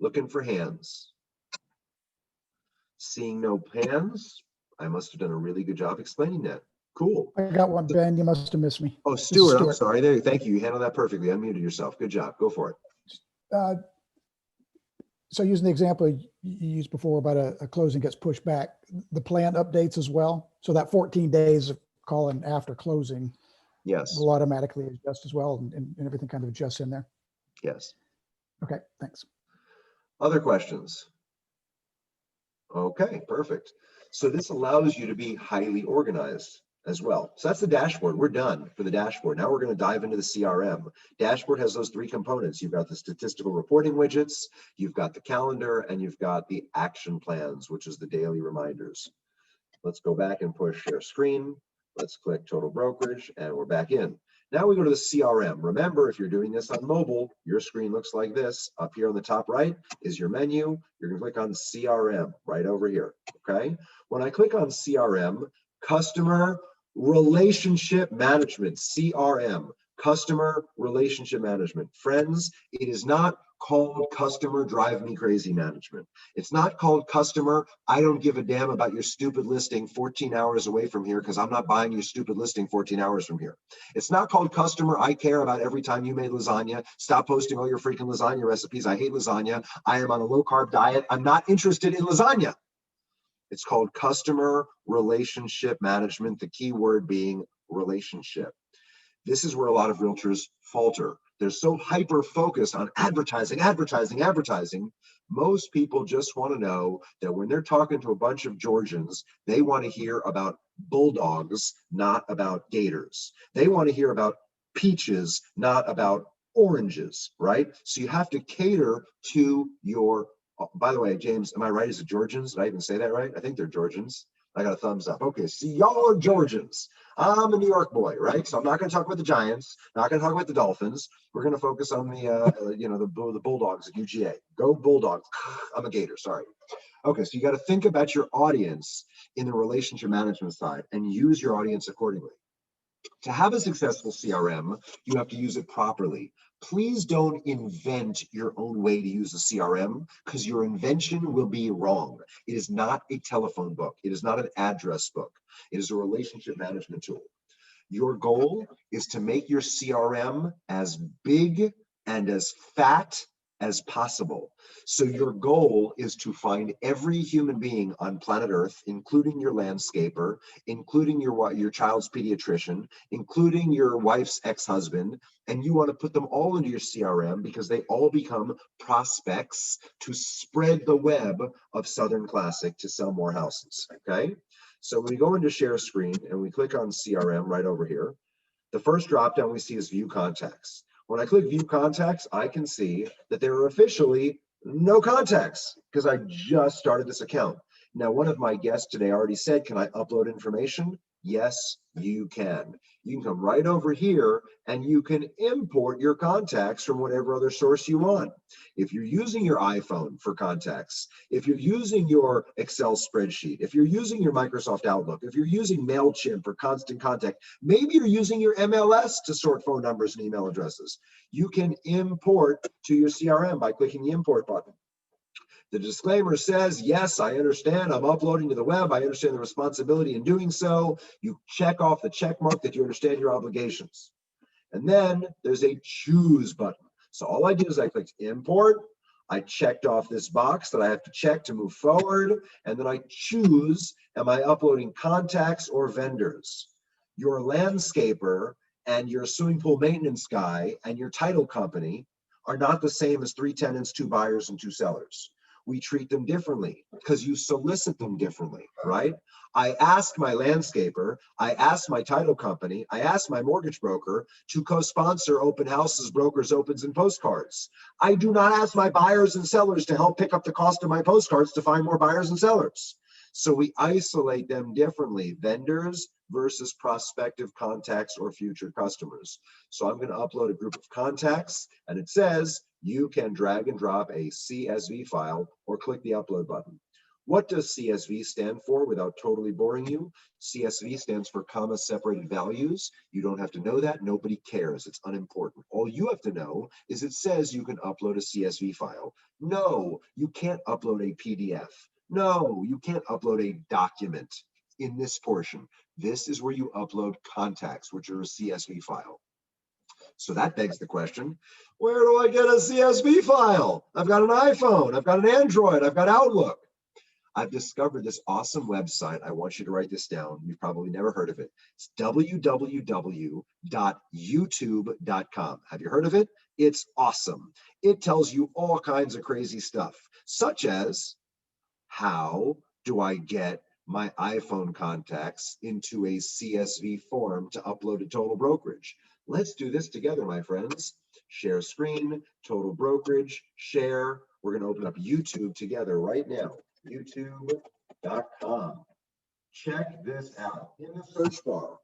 Looking for hands. Seeing no hands, I must have done a really good job explaining that. Cool. I got one, Ben. You must have missed me. Oh, This is Stuart, I'm sorry. There, thank you. You handled that perfectly. Unmuted yourself. Good job. Go for it. So using the example you used before about a closing gets pushed back, the plan updates as well. So that 14 days of calling after closing Yes. will automatically adjust as well, and everything kind of adjusts in there. Yes. Okay, thanks. Other questions? Okay, perfect. So this allows you to be highly organized as well. So that's the dashboard. We're done for the dashboard. Now we're going to dive into the CRM. Dashboard has those three components. You've got the statistical reporting widgets, you've got the calendar, and you've got the action plans, which is the daily reminders. Let's go back and push share screen. Let's click Total Brokerage, and we're back in. Now we go to the CRM. Remember, if you're doing this on mobile, your screen looks like this. Up here on the top right is your menu. You're going to click on CRM right over here, okay? When I click on CRM, Customer Relationship Management, CRM, Customer Relationship Management. Friends, it is not called Customer Drive Me Crazy Management. It's not called Customer, I don't give a damn about your stupid listing 14 hours away from here because I'm not buying your stupid listing 14 hours from here. It's not called Customer, I care about every time you made lasagna. Stop posting all your freaking lasagna recipes. I hate lasagna. I am on a low carb diet. I'm not interested in lasagna. It's called Customer Relationship Management, the key word being relationship. This is where a lot of realtors falter. They're so hyper focused on advertising, advertising, advertising. Most people just want to know that when they're talking to a bunch of Georgians, they want to hear about bulldogs, not about gators. They want to hear about peaches, not about oranges, right? So you have to cater to your, by the way, James, am I right? Is it Georgians? Did I even say that right? I think they're Georgians. I got a thumbs up. Okay, see, y'all are Georgians. I'm a New York boy, right? So I'm not going to talk about the Giants, not going to talk about the Dolphins. We're going to focus on the, the Bulldogs at UGA. Go Bulldogs. I'm a Gator, sorry. Okay, so you got to think about your audience in the relationship management side and use your audience accordingly. To have a successful CRM, you have to use it properly. Please don't invent your own way to use a CRM because your invention will be wrong. It is not a telephone book. It is not an address book. It is a relationship management tool. Your goal is to make your CRM as big and as fat as possible. So your goal is to find every human being on planet Earth, including your landscaper, including your child's pediatrician, including your wife's ex-husband, and you want to put them all into your CRM because they all become prospects to spread the web of Southern Classic to sell more houses, okay? So when we go into share screen and we click on CRM right over here, the first drop down we see is view contacts. When I click view contacts, I can see that there are officially no contacts because I just started this account. Now, one of my guests today already said, can I upload information? Yes, you can. You can come right over here and you can import your contacts from whatever other source you want. If you're using your iPhone for contacts, if you're using your Excel spreadsheet, if you're using your Microsoft Outlook, if you're using MailChimp for constant contact, maybe you're using your MLS to sort phone numbers and email addresses. You can import to your CRM by clicking the import button. The disclaimer says, yes, I understand. I'm uploading to the web. I understand the responsibility in doing so. You check off the check mark that you understand your obligations. And then there's a choose button. So all I did is I clicked import. I checked off this box that I have to check to move forward. And then I choose, am I uploading contacts or vendors? Your landscaper and your swimming pool maintenance guy and your title company are not the same as 3 tenants, 2 buyers, and 2 sellers. We treat them differently because you solicit them differently, right? I asked my landscaper, I asked my title company, I asked my mortgage broker to co-sponsor open houses, brokers, opens, and postcards. I do not ask my buyers and sellers to help pick up the cost of my postcards to find more buyers and sellers. So we isolate them differently, vendors versus prospective contacts or future customers. So I'm going to upload a group of contacts, and it says you can drag and drop a CSV file or click the upload button. What does CSV stand for without totally boring you? CSV stands for comma separated values. You don't have to know that. Nobody cares. It's unimportant. All you have to know is it says you can upload a CSV file. No, you can't upload a PDF. No, you can't upload a document in this portion. This is where you upload contacts, which are a CSV file. So that begs the question, where do I get a CSV file? I've got an iPhone, I've got an Android, I've got Outlook. I've discovered this awesome website. I want you to write this down. You've probably never heard of it. It's www.youtube.com. Have you heard of it? It's awesome. It tells you all kinds of crazy stuff, such as how do I get my iPhone contacts into a CSV form to upload to Total Brokerage. Let's do this together, my friends. Share screen, Total Brokerage, share. We're going to open up YouTube together right now. YouTube.com. Check this out. In the search bar,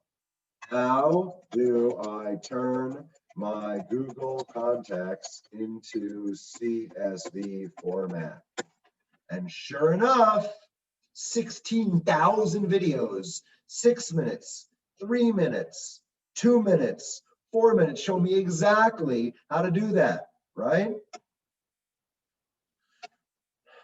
how do I turn my Google contacts into CSV format? And sure enough, 16,000 videos, 6 minutes, 3 minutes, 2 minutes, 4 minutes show me exactly how to do that, right?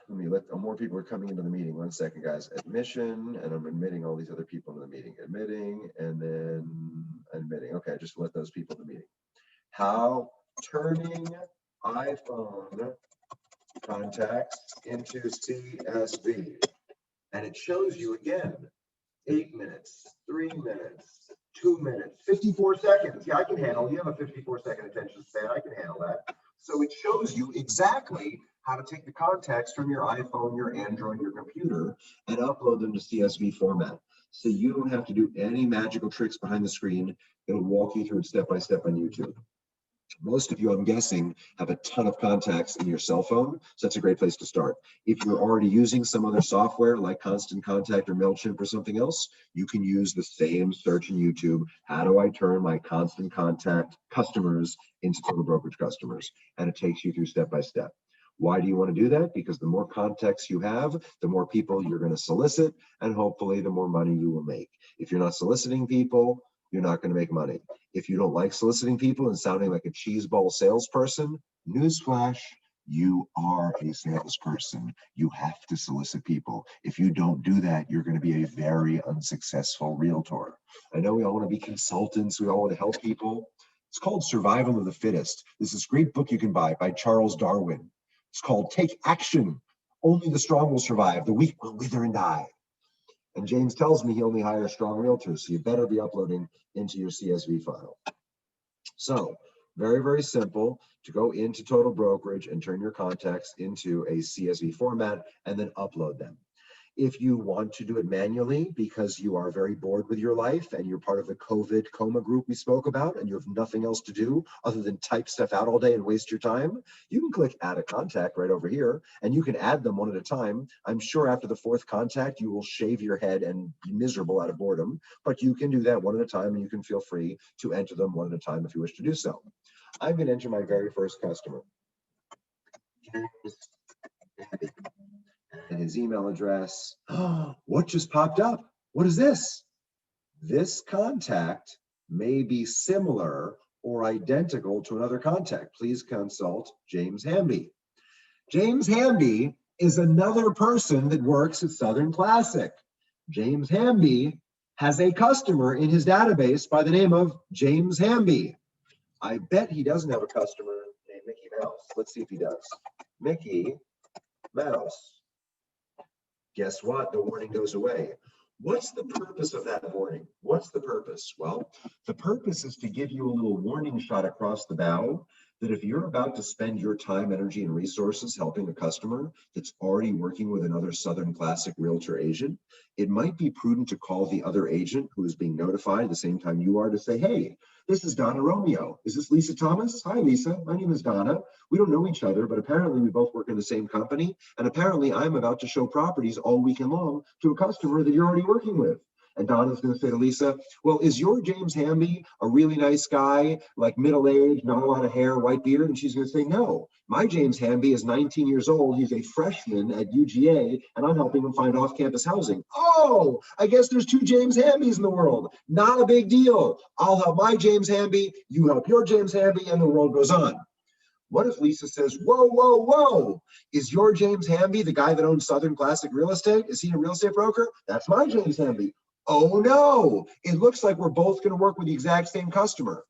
Let me let more people are coming into the meeting. 1 second, guys. Admission, and I'm admitting all these other people into the meeting. Admitting, and then admitting. Okay, just let those people in the meeting. How turning iPhone contacts into CSV. And it shows you again, 8 minutes, 3 minutes, 2 minutes, 54 seconds. Yeah, I can handle. You have a 54-second attention span. I can handle that. So it shows you exactly how to take the contacts from your iPhone, your Android, your computer, and upload them to CSV format. So you don't have to do any magical tricks behind the screen. It'll walk you through it step by step on YouTube. Most of you, I'm guessing, have a ton of contacts in your cell phone, so that's a great place to start. If you're already using some other software like Constant Contact or MailChimp or something else, you can use the same search in YouTube. How do I turn my Constant Contact customers into Total Brokerage customers? And it takes you through step by step. Why do you want to do that? Because the more contacts you have, the more people you're going to solicit, and hopefully the more money you will make. If you're not soliciting people, you're not going to make money. If you don't like soliciting people and sounding like a cheeseball salesperson, newsflash, you are a salesperson. You have to solicit people. If you don't do that, you're going to be a very unsuccessful realtor. I know we all want to be consultants. We all want to help people. It's called Survival of the Fittest. This is a great book you can buy by Charles Darwin. It's called Take Action. Only the strong will survive. The weak will wither and die. And James tells me he only hires strong realtors, so you better be uploading into your CSV file. So very, very simple to go into Total Brokerage and turn your contacts into a CSV format and then upload them. If you want to do it manually because you are very bored with your life and you're part of the COVID coma group we spoke about and you have nothing else to do other than type stuff out all day and waste your time, you can click add a contact right over here and you can add them one at a time. I'm sure after the 4th contact, you will shave your head and be miserable out of boredom, but you can do that one at a time and you can feel free to enter them one at a time if you wish to do so. I'm going to enter my very first customer. And his email address. What just popped up? What is this? This contact may be similar or identical to another contact. Please consult James Hamby. James Hamby is another person that works at Southern Classic. James Hamby has a customer in his database by the name of James Hamby. I bet he doesn't have a customer named Mickey Mouse. Let's see if he does. Mickey Mouse. Guess what? The warning goes away. What's the purpose of that warning? What's the purpose? Well, the purpose is to give you a little warning shot across the bow that if you're about to spend your time, energy, and resources helping a customer that's already working with another Southern Classic realtor agent, it might be prudent to call the other agent who is being notified at the same time you are to say, hey, this is Donna Romeo. Is this Lisa Thomas? Hi, Lisa. My name is Donna. We don't know each other, but apparently we both work in the same company. And apparently I'm about to show properties all weekend long to a customer that you're already working with. And Donna's going to say to Lisa, well, is your James Hamby a really nice guy, like middle-aged, not a lot of hair, white beard? And she's going to say, no, my James Hamby is 19 years old. He's a freshman at UGA, and I'm helping him find off-campus housing. Oh, I guess there's 2 James Hambys in the world. Not a big deal. I'll help my James Hamby, you help your James Hamby, and the world goes on. What if Lisa says, whoa, whoa, whoa, is your James Hamby the guy that owns Southern Classic Real Estate? Is he a real estate broker? That's my James Hamby. Oh no, it looks like we're both going to work with the exact same customer.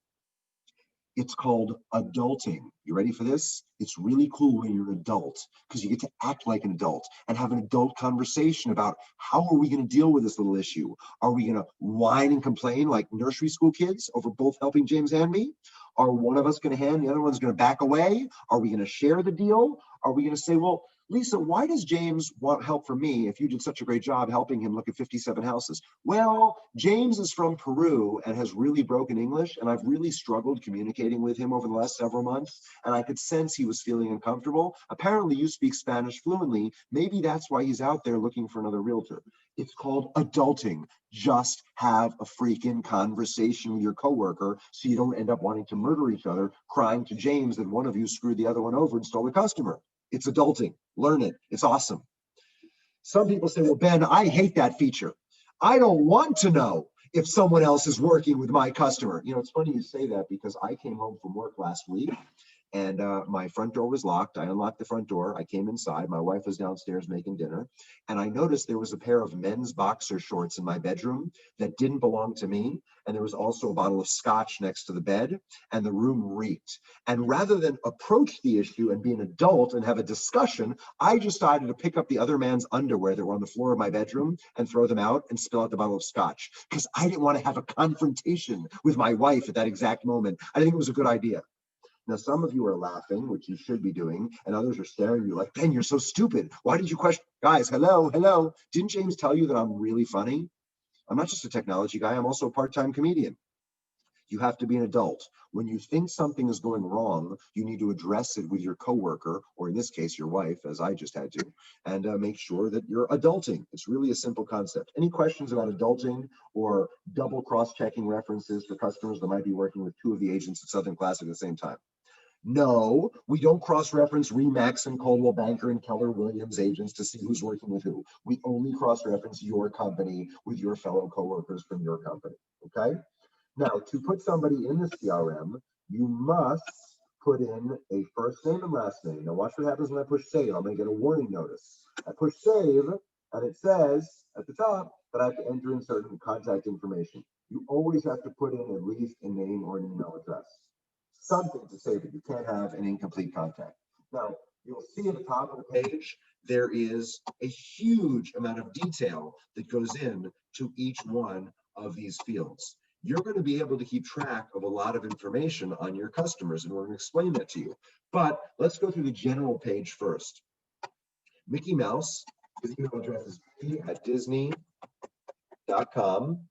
It's called adulting. You ready for this? It's really cool when you're an adult because you get to act like an adult and have an adult conversation about how are we going to deal with this little issue? Are we going to whine and complain like nursery school kids over both helping James and me? Are one of us going to hand, the other one's going to back away? Are we going to share the deal? Are we going to say, well, Lisa, why does James want help from me if you did such a great job helping him look at 57 houses? Well, James is from Peru and has really broken English, and I've really struggled communicating with him over the last several months, and I could sense he was feeling uncomfortable. Apparently, you speak Spanish fluently. Maybe that's why he's out there looking for another realtor. It's called adulting. Just have a freaking conversation with your coworker so you don't end up wanting to murder each other, crying to James that one of you screwed the other one over and stole a customer. It's adulting. Learn it. It's awesome. Some people say, well, Ben, I hate that feature. I don't want to know if someone else is working with my customer. You know, it's funny you say that because I came home from work last week and my front door was locked. I unlocked the front door. I came inside. My wife was downstairs making dinner. And I noticed there was a pair of men's boxer shorts in my bedroom that didn't belong to me. And there was also a bottle of scotch next to the bed, and the room reeked. And rather than approach the issue and be an adult and have a discussion, I just decided to pick up the other man's underwear that were on the floor of my bedroom and throw them out and spill out the bottle of scotch because I didn't want to have a confrontation with my wife at that exact moment. I think it was a good idea. Now, some of you are laughing, which you should be doing, and others are staring at you like, Ben, you're so stupid. Why did you question? Guys, hello. Didn't James tell you that I'm really funny? I'm not just a technology guy. I'm also a part-time comedian. You have to be an adult. When you think something is going wrong, you need to address it with your coworker, or in this case, your wife, as I just had to, and make sure that you're adulting. It's really a simple concept. Any questions about adulting or double cross-checking references for customers that might be working with two of the agents at Southern Classic at the same time? No, we don't cross-reference Remax and Coldwell Banker and Keller Williams agents to see who's working with who. We only cross-reference your company with your fellow coworkers from your company, okay? Now, to put somebody in the CRM, you must put in a first name and last name. Now, watch what happens when I push save. I'm going to get a warning notice. I push save, and it says at the top that I have to enter in certain contact information. You always have to put in at least a name or an email address. Something to say that you can't have an incomplete contact. Now, you'll see at the top of the page, there is a huge amount of detail that goes in to each one of these fields. You're going to be able to keep track of a lot of information on your customers, and we're going to explain that to you. But let's go through the general page first. Mickey Mouse, his email address is p@disney.com,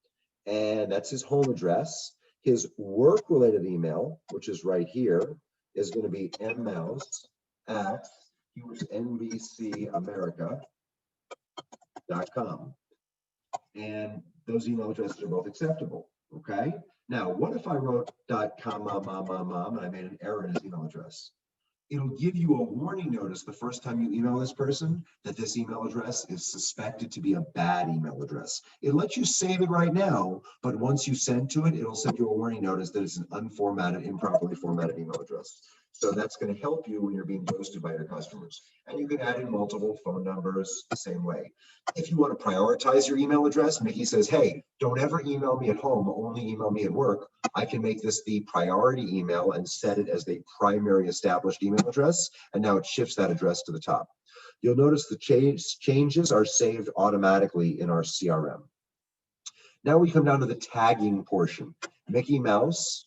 and that's his home address. His work-related email, which is right here, is going to be mmouse@NBCamerica.com. And those email addresses are both acceptable, okay? Now, what if I wrote .com, and I made an error in his email address? It'll give you a warning notice the first time you email this person that this email address is suspected to be a bad email address. It lets you save it right now, but once you send to it, it'll send you a warning notice that it's an unformatted, improperly formatted email address. So that's going to help you when you're being ghosted by your customers. And you can add in multiple phone numbers the same way. If you want to prioritize your email address, Mickey says, hey, don't ever email me at home, only email me at work. I can make this the priority email and set it as the primary established email address. And now it shifts that address to the top. You'll notice the changes are saved automatically in our CRM. Now we come down to the tagging portion. Mickey Mouse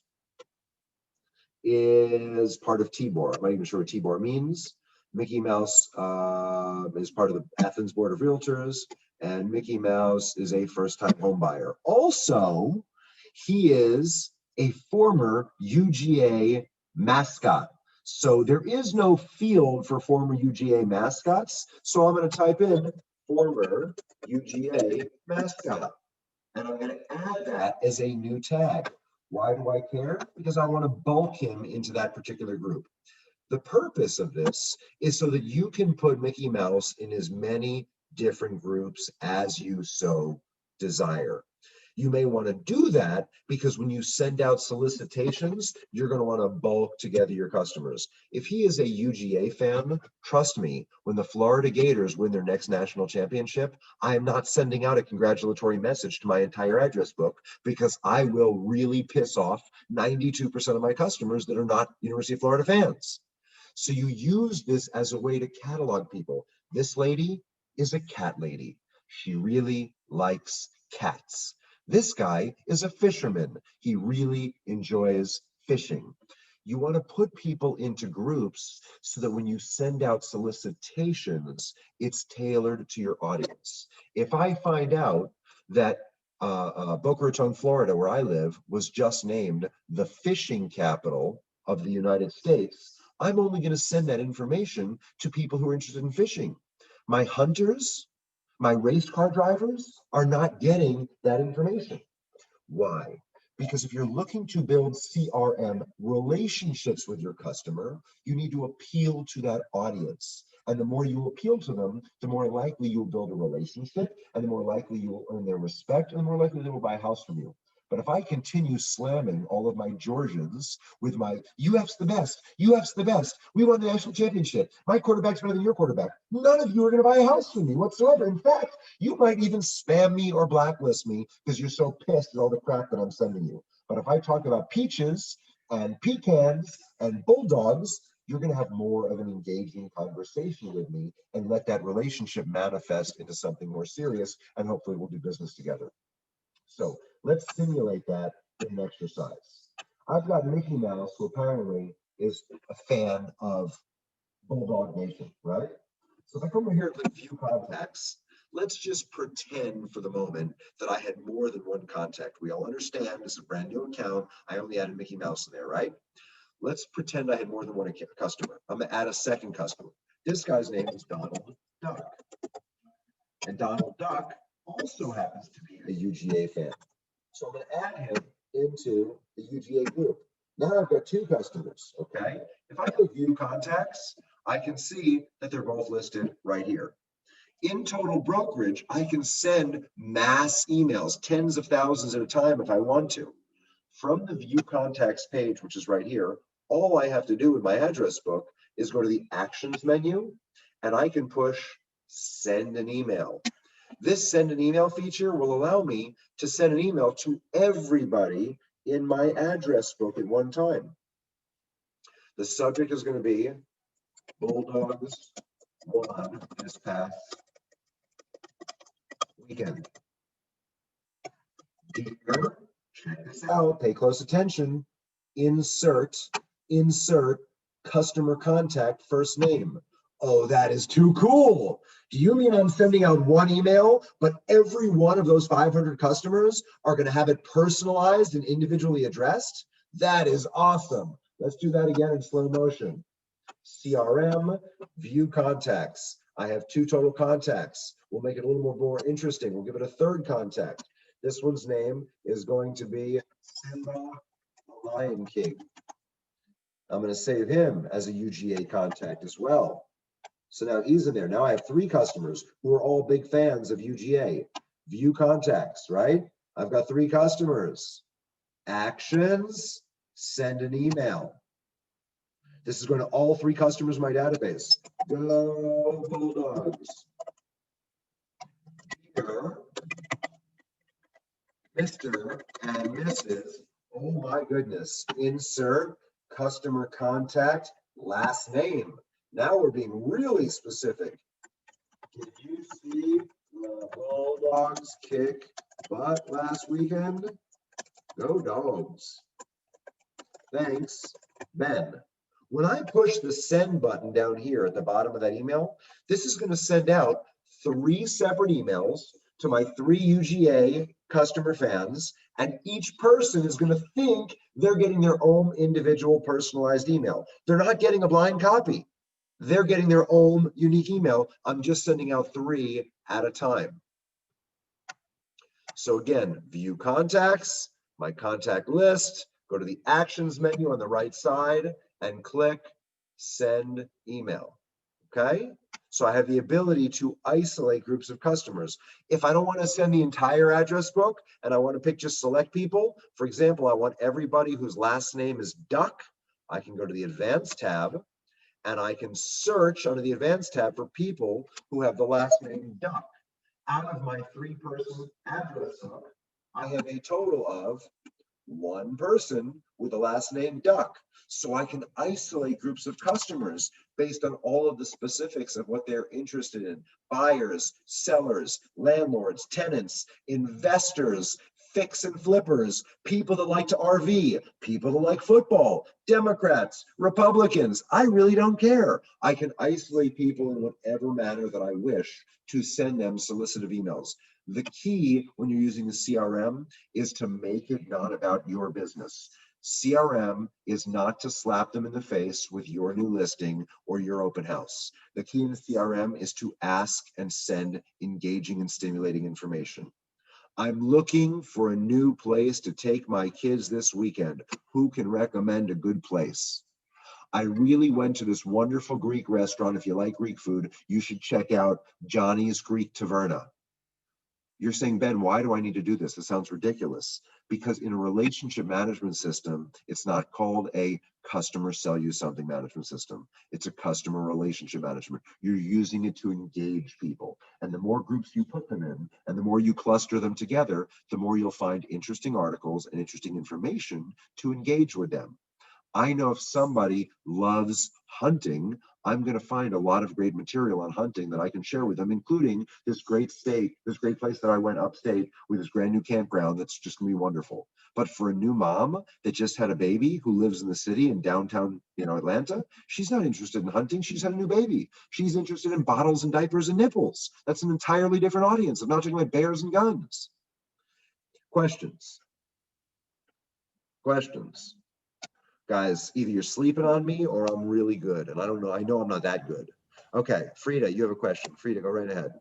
is part of TBOR. I'm not even sure what TBOR means. Mickey Mouse is part of the Athens Board of Realtors, and Mickey Mouse is a first-time home buyer. Also, he is a former UGA mascot. So there is no field for former UGA mascots. So I'm going to type in former UGA mascot, and I'm going to add that as a new tag. Why do I care? Because I want to bulk him into that particular group. The purpose of this is so that you can put Mickey Mouse in as many different groups as you so desire. You may want to do that because when you send out solicitations, you're going to want to bulk together your customers. If he is a UGA fan, trust me, when the Florida Gators win their next national championship, I am not sending out a congratulatory message to my entire address book because I will really piss off 92% of my customers that are not University of Florida fans. So you use this as a way to catalog people. This lady is a cat lady. She really likes cats. This guy is a fisherman. He really enjoys fishing. You want to put people into groups so that when you send out solicitations, it's tailored to your audience. If I find out that Boca Raton, Florida, where I live, was just named the fishing capital of the United States, I'm only going to send that information to people who are interested in fishing. My hunters, my race car drivers are not getting that information. Why? Because if you're looking to build CRM relationships with your customer, you need to appeal to that audience. And the more you appeal to them, the more likely you'll build a relationship, and the more likely you will earn their respect, and the more likely they will buy a house from you. But if I continue slamming all of my Georgians with my, UF's the best, UF's the best, we won the national championship, my quarterback's better than your quarterback, none of you are going to buy a house from me whatsoever. In fact, you might even spam me or blacklist me because you're so pissed at all the crap that I'm sending you. But if I talk about peaches and pecans and bulldogs, you're going to have more of an engaging conversation with me and let that relationship manifest into something more serious, and hopefully we'll do business together. So let's simulate that in an exercise. I've got Mickey Mouse, who apparently is a fan of Bulldog Nation, right? So if I come over here and view contacts, let's just pretend for the moment that I had more than one contact. We all understand this is a brand new account. I only added Mickey Mouse in there, right? Let's pretend I had more than one customer. I'm going to add a second customer. This guy's name is Donald Duck. And Donald Duck also happens to be a UGA fan. So I'm going to add him into the UGA group. Now I've got two customers, okay? If I click view contacts, I can see that they're both listed right here. In Total Brokerage, I can send mass emails, tens of thousands at a time if I want to. From the view contacts page, which is right here, all I have to do with my address book is go to the actions menu, and I can push send an email. This send an email feature will allow me to send an email to everybody in my address book at one time. The subject is going to be Bulldogs won this past weekend. Here, check this out, pay close attention. Insert customer contact first name. Oh, that is too cool. Do you mean I'm sending out one email, but every one of those 500 customers are going to have it personalized and individually addressed? That is awesome. Let's do that again in slow motion. CRM, view contacts. I have two total contacts. We'll make it a little more interesting. We'll give it a third contact. This one's name is going to be Simba the Lion King. I'm going to save him as a UGA contact as well. So now he's in there. Now I have three customers who are all big fans of UGA. View contacts, right? I've got three customers. Actions, send an email. This is going to all three customers in my database. Go Bulldogs. Here, Mr. and Mrs. Oh my goodness. Insert customer contact last name. Now we're being really specific. Did you see the Bulldogs kick butt last weekend? Go Dogs. Thanks, Ben. When I push the send button down here at the bottom of that email, this is going to send out 3 separate emails to my 3 UGA customer fans, and each person is going to think they're getting their own individual personalized email. They're not getting a blind copy. They're getting their own unique email. I'm just sending out 3 at a time. So again, view contacts, my contact list, go to the actions menu on the right side and click send email. Okay? So I have the ability to isolate groups of customers. If I don't want to send the entire address book and I want to pick just select people, for example, I want everybody whose last name is Duck, I can go to the advanced tab and I can search under the advanced tab for people who have the last name Duck. Out of my 3-person address book, I have a total of 1 person with the last name Duck. So I can isolate groups of customers based on all of the specifics of what they're interested in. Buyers, sellers, landlords, tenants, investors, fix and flippers, people that like to RV, people that like football, Democrats, Republicans. I really don't care. I can isolate people in whatever manner that I wish to send them solicited emails. The key when you're using a CRM is to make it not about your business. CRM is not to slap them in the face with your new listing or your open house. The key in the CRM is to ask and send engaging and stimulating information. I'm looking for a new place to take my kids this weekend. Who can recommend a good place? I really went to this wonderful Greek restaurant. If you like Greek food, you should check out Johnny's Greek Taverna. You're saying, Ben, why do I need to do this? It sounds ridiculous. Because in a relationship management system, it's not called a customer sell you something management system. It's a customer relationship management. You're using it to engage people. And the more groups you put them in, and the more you cluster them together, the more you'll find interesting articles and interesting information to engage with them. I know if somebody loves hunting, I'm going to find a lot of great material on hunting that I can share with them, including this great place that I went upstate with this brand new campground that's just going to be wonderful. But for a new mom that just had a baby who lives in the city in downtown, Atlanta, she's not interested in hunting. She's had a new baby. She's interested in bottles and diapers and nipples. That's an entirely different audience. I'm not talking about bears and guns. Questions? Questions? Guys, either you're sleeping on me or I'm really good. And I don't know. I know I'm not that good. Okay, Frida, you have a question. Frida, go right ahead.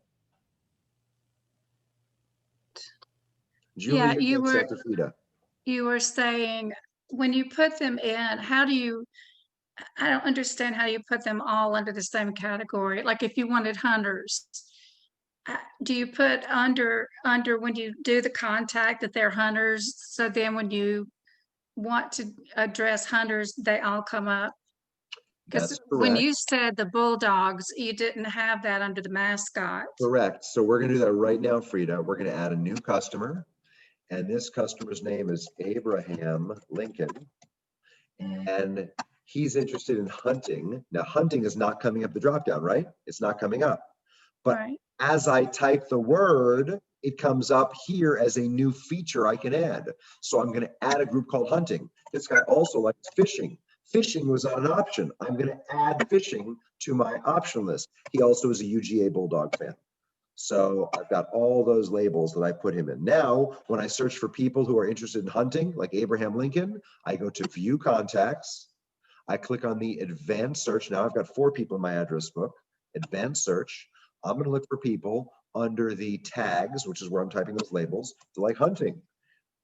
Julie, Yeah, you were after Frida. you were saying when you put them in, I don't understand how you put them all under the same category. Like if you wanted hunters, do you put under when you do the contact that they're hunters? So then when you want to address hunters, they all come up? Because when you said the bulldogs, you didn't have that under the mascot. Correct. So we're going to do that right now, Frida. We're going to add a new customer. And this customer's name is Abraham Lincoln. And he's interested in hunting. Now, hunting is not coming up the dropdown, right? It's not coming up. But Right. as I type the word, it comes up here as a new feature I can add. So I'm going to add a group called hunting. This guy also likes fishing. Fishing was not an option. I'm going to add fishing to my option list. He also is a UGA Bulldog fan. So I've got all those labels that I put him in. Now, when I search for people who are interested in hunting, like Abraham Lincoln, I go to View Contacts. I click on the Advanced Search. Now I've got 4 people in my address book. Advanced Search. I'm going to look for people under the tags, which is where I'm typing those labels, to like hunting.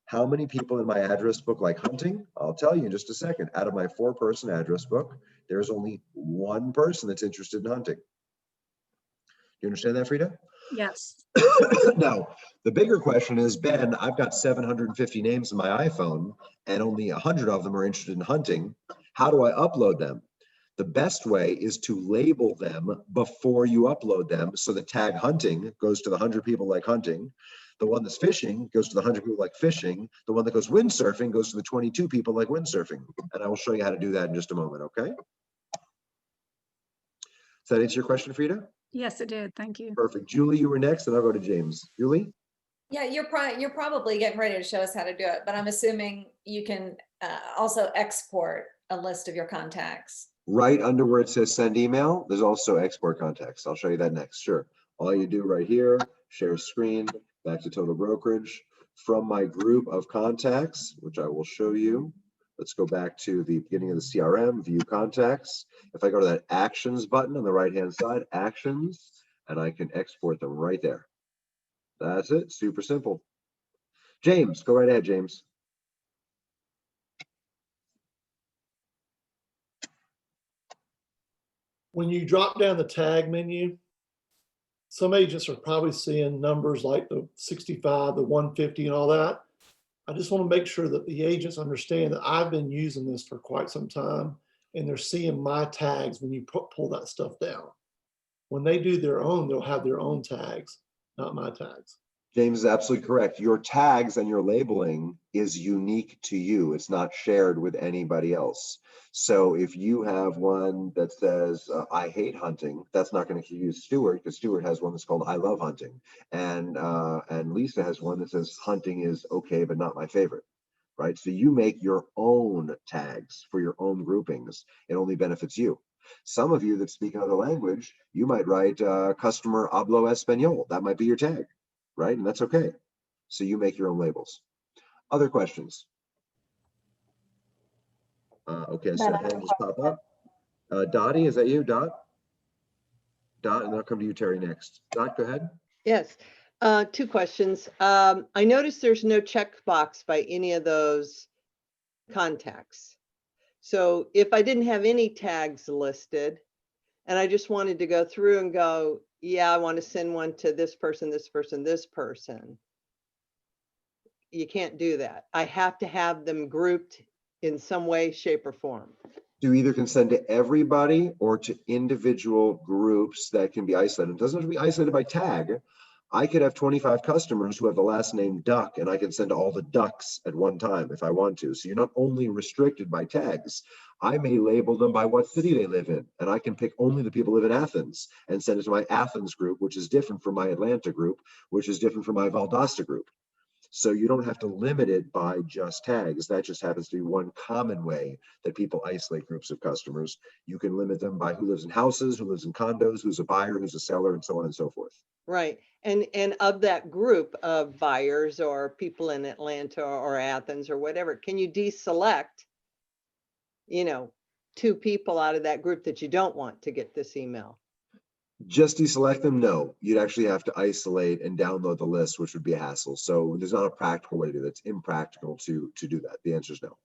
How many people in my address book like hunting? I'll tell you in just a second. Out of my 4-person address book, there's only 1 person that's interested in hunting. You understand that, Frida? Yes. Now, the bigger question is, Ben, I've got 750 names in my iPhone and only 100 of them are interested in hunting. How do I upload them? The best way is to label them before you upload them. So the tag hunting goes to the 100 people like hunting. The one that's fishing goes to the 100 people like fishing. The one that goes windsurfing goes to the 22 people like windsurfing. And I will show you how to do that in just a moment, okay? Does that answer your question, Frida? Yes, it did. Thank you. Perfect. Julie, you were next, and I'll go to James. Julie? Yeah, you're probably getting ready to show us how to do it, but I'm assuming you can also export a list of your contacts. Right under where it says send email, there's also export contacts. I'll show you that next. Sure. All you do right here, share screen, back to Total Brokerage. From my group of contacts, which I will show you. Let's go back to the beginning of the CRM, view contacts. If I go to that actions button on the right-hand side, actions, and I can export them right there. That's it, super simple. James, go right ahead, James. When you drop down the tag menu, some agents are probably seeing numbers like the 65, the 150 and all that. I just want to make sure that the agents understand that I've been using this for quite some time and they're seeing my tags when you pull that stuff down. When they do their own, they'll have their own tags, not my tags. James is absolutely correct. Your tags and your labeling is unique to you. It's not shared with anybody else. So if you have one that says, I hate hunting, that's not going to confuse Stuart, because Stuart has one that's called I love hunting. And Lisa has one that says hunting is okay, but not my favorite. Right? So you make your own tags for your own groupings. It only benefits you. Some of you that speak another language, you might write customer hablo español. That might be your tag, right? And that's okay. So you make your own labels. Other questions? Okay, so hand just pop up. Dottie, is that you, Dot? Dot, and then I'll come to you, Terry, next. Dot, go ahead. Yes, two questions. I noticed there's no checkbox by any of those contacts. So if I didn't have any tags listed and I just wanted to go through and go, yeah, I want to send one to this person, this person, this person, you can't do that. I have to have them grouped in some way, shape, or form. You either can send to everybody or to individual groups that can be isolated. It doesn't have to be isolated by tag. I could have 25 customers who have the last name Duck, and I can send to all the ducks at one time if I want to. So you're not only restricted by tags. I may label them by what city they live in, and I can pick only the people who live in Athens and send it to my Athens group, which is different from my Atlanta group, which is different from my Valdosta group. So you don't have to limit it by just tags. That just happens to be one common way that people isolate groups of customers. You can limit them by who lives in houses, who lives in condos, who's a buyer, who's a seller, and so on and so forth. Right. And of that group of buyers or people in Atlanta or Athens or whatever, can you deselect, you know, 2 people out of that group that you don't want to get this email? Just deselect them? No, you'd actually have to isolate and download the list, which would be a hassle. So there's not a practical way to do that. It's impractical to do that. The answer is no.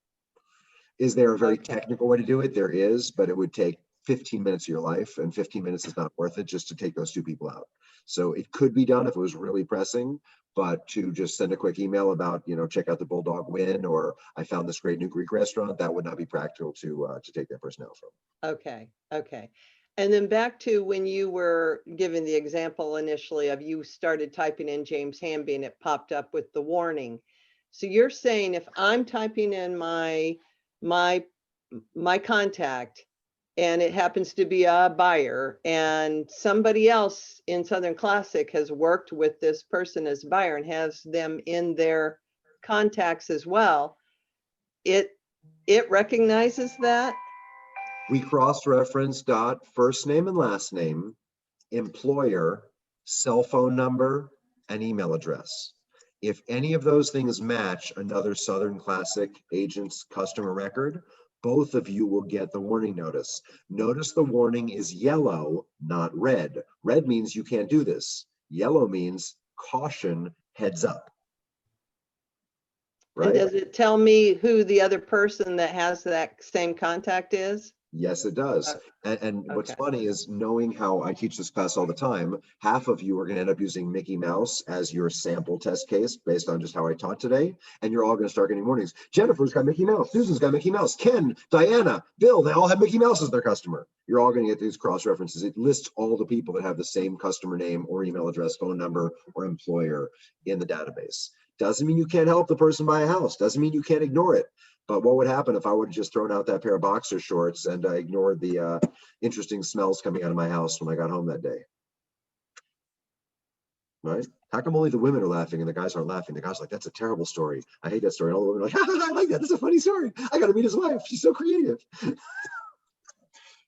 Is there a very technical way to do it? There is, but it would take 15 minutes of your life, and 15 minutes is not worth it just to take those 2 people out. So it could be done if it was really pressing, but to just send a quick email about, you know, check out the Bulldog Win, or I found this great new Greek restaurant, that would not be practical to take that person out from. Okay. Okay. And then back to when you were giving the example initially of you started typing in James Hamby and it popped up with the warning. So you're saying if I'm typing in my contact and it happens to be a buyer and somebody else in Southern Classic has worked with this person as a buyer and has them in their contacts as well, it recognizes that? We cross-reference Dot, first name and last name, employer, cell phone number, and email address. If any of those things match another Southern Classic agent's customer record, both of you will get the warning notice. Notice the warning is yellow, not red. Red means you can't do this. Yellow means caution, heads up. Right? And does it tell me who the other person that has that same contact is? Yes, it does. And what's funny is, knowing how I teach this class all the time, half of you are going to end up using Mickey Mouse as your sample test case based on just how I taught today. And you're all going to start getting warnings. Jennifer's got Mickey Mouse. Susan's got Mickey Mouse. Ken, Diana, Bill, they all have Mickey Mouse as their customer. You're all going to get these cross references. It lists all the people that have the same customer name or email address, phone number, or employer in the database. Doesn't mean you can't help the person buy a house. Doesn't mean you can't ignore it. But what would happen if I would have just thrown out that pair of boxer shorts and I ignored the interesting smells coming out of my house when I got home that day? Right? How come only the women are laughing and the guys aren't laughing? The guys are like, that's a terrible story. I hate that story. And all the women are like, I like that. That's a funny story. I got to meet his wife. She's so creative.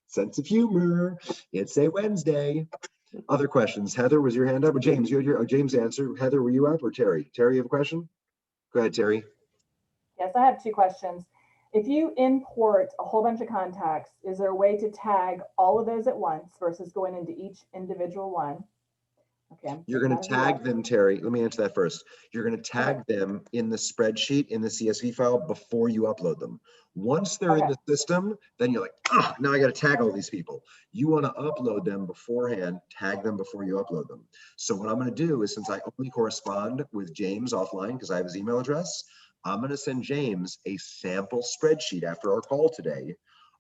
Sense of humor. It's a Wednesday. Other questions? Heather, was your hand up? Or James, you had your James answer. Heather, were you up, or Terry? Terry, you have a question? Go ahead, Terry. Yes, I have 2 questions. If you import a whole bunch of contacts, is there a way to tag all of those at once versus going into each individual one? Okay. You're going to tag them, Terry. Let me answer that first. You're going to tag them in the spreadsheet, in the CSV file, before you upload them. Once they're in the system, then you're like, oh, now I got to tag all these people. You want to upload them beforehand, tag them before you upload them. So what I'm going to do is, since I only correspond with James offline because I have his email address, I'm going to send James a sample spreadsheet after our call today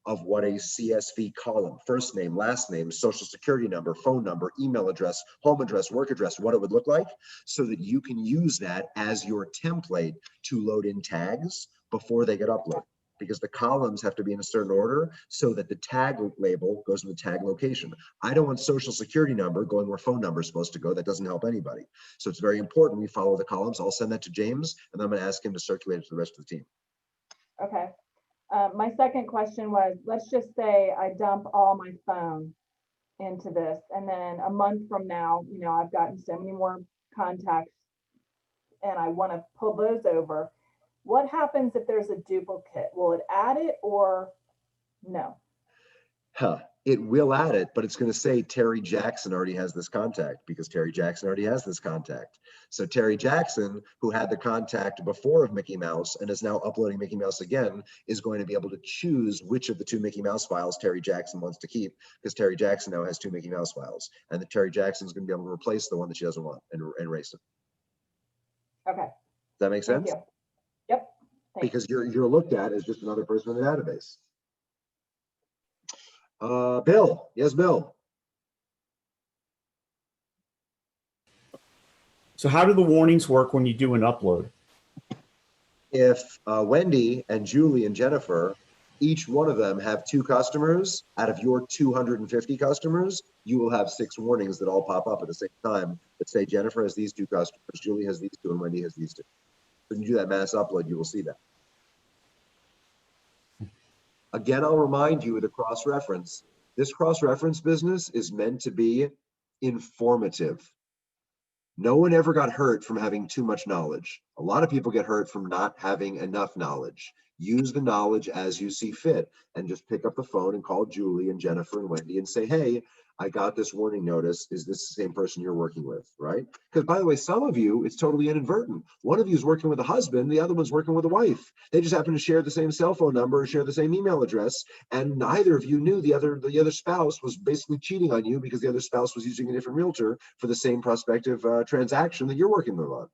of what a CSV column, first name, last name, social security number, phone number, email address, home address, work address, what it would look like, so that you can use that as your template to load in tags before they get uploaded. Because the columns have to be in a certain order so that the tag label goes in the tag location. I don't want social security number going where phone number is supposed to go. That doesn't help anybody. So it's very important we follow the columns. I'll send that to James, and then I'm going to ask him to circulate it to the rest of the team. Okay. My second question was, let's just say I dump all my phone into this, and then a month from now, you know, I've gotten so many more contacts and I want to pull those over. What happens if there's a duplicate? Will it add it or no? It will add it, but it's going to say Terry Jackson already has this contact, because Terry Jackson already has this contact. So Terry Jackson, who had the contact before of Mickey Mouse and is now uploading Mickey Mouse again, is going to be able to choose which of the 2 Mickey Mouse files Terry Jackson wants to keep, because Terry Jackson now has 2 Mickey Mouse files, and the Terry Jackson is going to be able to replace the one that she doesn't want and erase it. Okay. Does that make sense? Thank you. Yep. Thanks. Because you're looked at as just another person in the database. Bill, yes, Bill. So how do the warnings work when you do an upload? If Wendy and Julie and Jennifer, each one of them have 2 customers out of your 250 customers, you will have 6 warnings that all pop up at the same time that say Jennifer has these 2 customers, Julie has these 2, and Wendy has these 2. When you do that mass upload, you will see that. Again, I'll remind you of the cross-reference. This cross-reference business is meant to be informative. No one ever got hurt from having too much knowledge. A lot of people get hurt from not having enough knowledge. Use the knowledge as you see fit, and just pick up the phone and call Julie and Jennifer and Wendy and say, hey, I got this warning notice. Is this the same person you're working with, right? Because by the way, some of you, it's totally inadvertent. One of you is working with a husband, the other one's working with a wife. They just happen to share the same cell phone number or share the same email address, and neither of you knew the other spouse was basically cheating on you because the other spouse was using a different realtor for the same prospective transaction that you're working with on.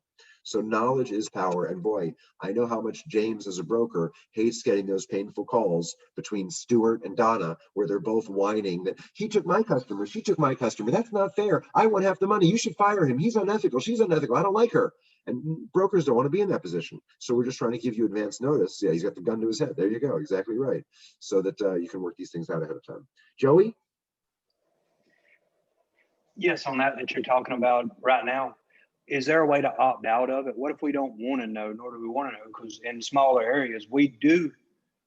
So knowledge is power. And boy, I know how much James as a broker hates getting those painful calls between Stuart and Donna, where they're both whining that he took my customer, she took my customer. That's not fair. I want half the money. You should fire him. He's unethical. She's unethical. I don't like her. And brokers don't want to be in that position. So we're just trying to give you advance notice. Yeah, he's got the gun to his head. There you go. Exactly right. So that you can work these things out ahead of time. Joey? Yes, on that you're talking about right now. Is there a way to opt out of it? What if we don't want to know, nor do we want to know? Because in smaller areas,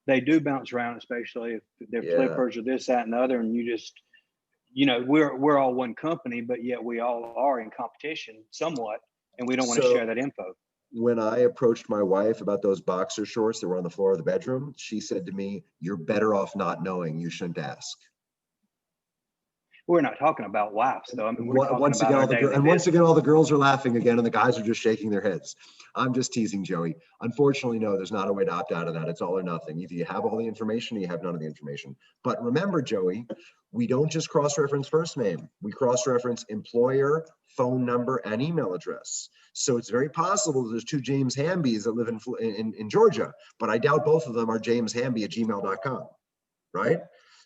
they do bounce around, especially if they're flippers or this, that, and the other. And you just, you know, we're all one company, but yet we all are in competition somewhat, and we don't want to share that info. When I approached my wife about those boxer shorts that were on the floor of the bedroom, she said to me, you're better off not knowing. You shouldn't ask. We're not talking about wives, though. I mean, we're talking once about our daily business. once again, all the girls are laughing again, and the guys are just shaking their heads. I'm just teasing, Joey. Unfortunately, no, there's not a way to opt out of that. It's all or nothing. Either you have all the information or you have none of the information. But remember, Joey, we don't just cross-reference first name. We cross-reference employer, phone number, and email address. So it's very possible that there's 2 James Hambys that live in Georgia, but I doubt both of them are jameshamby@gmail.com, right?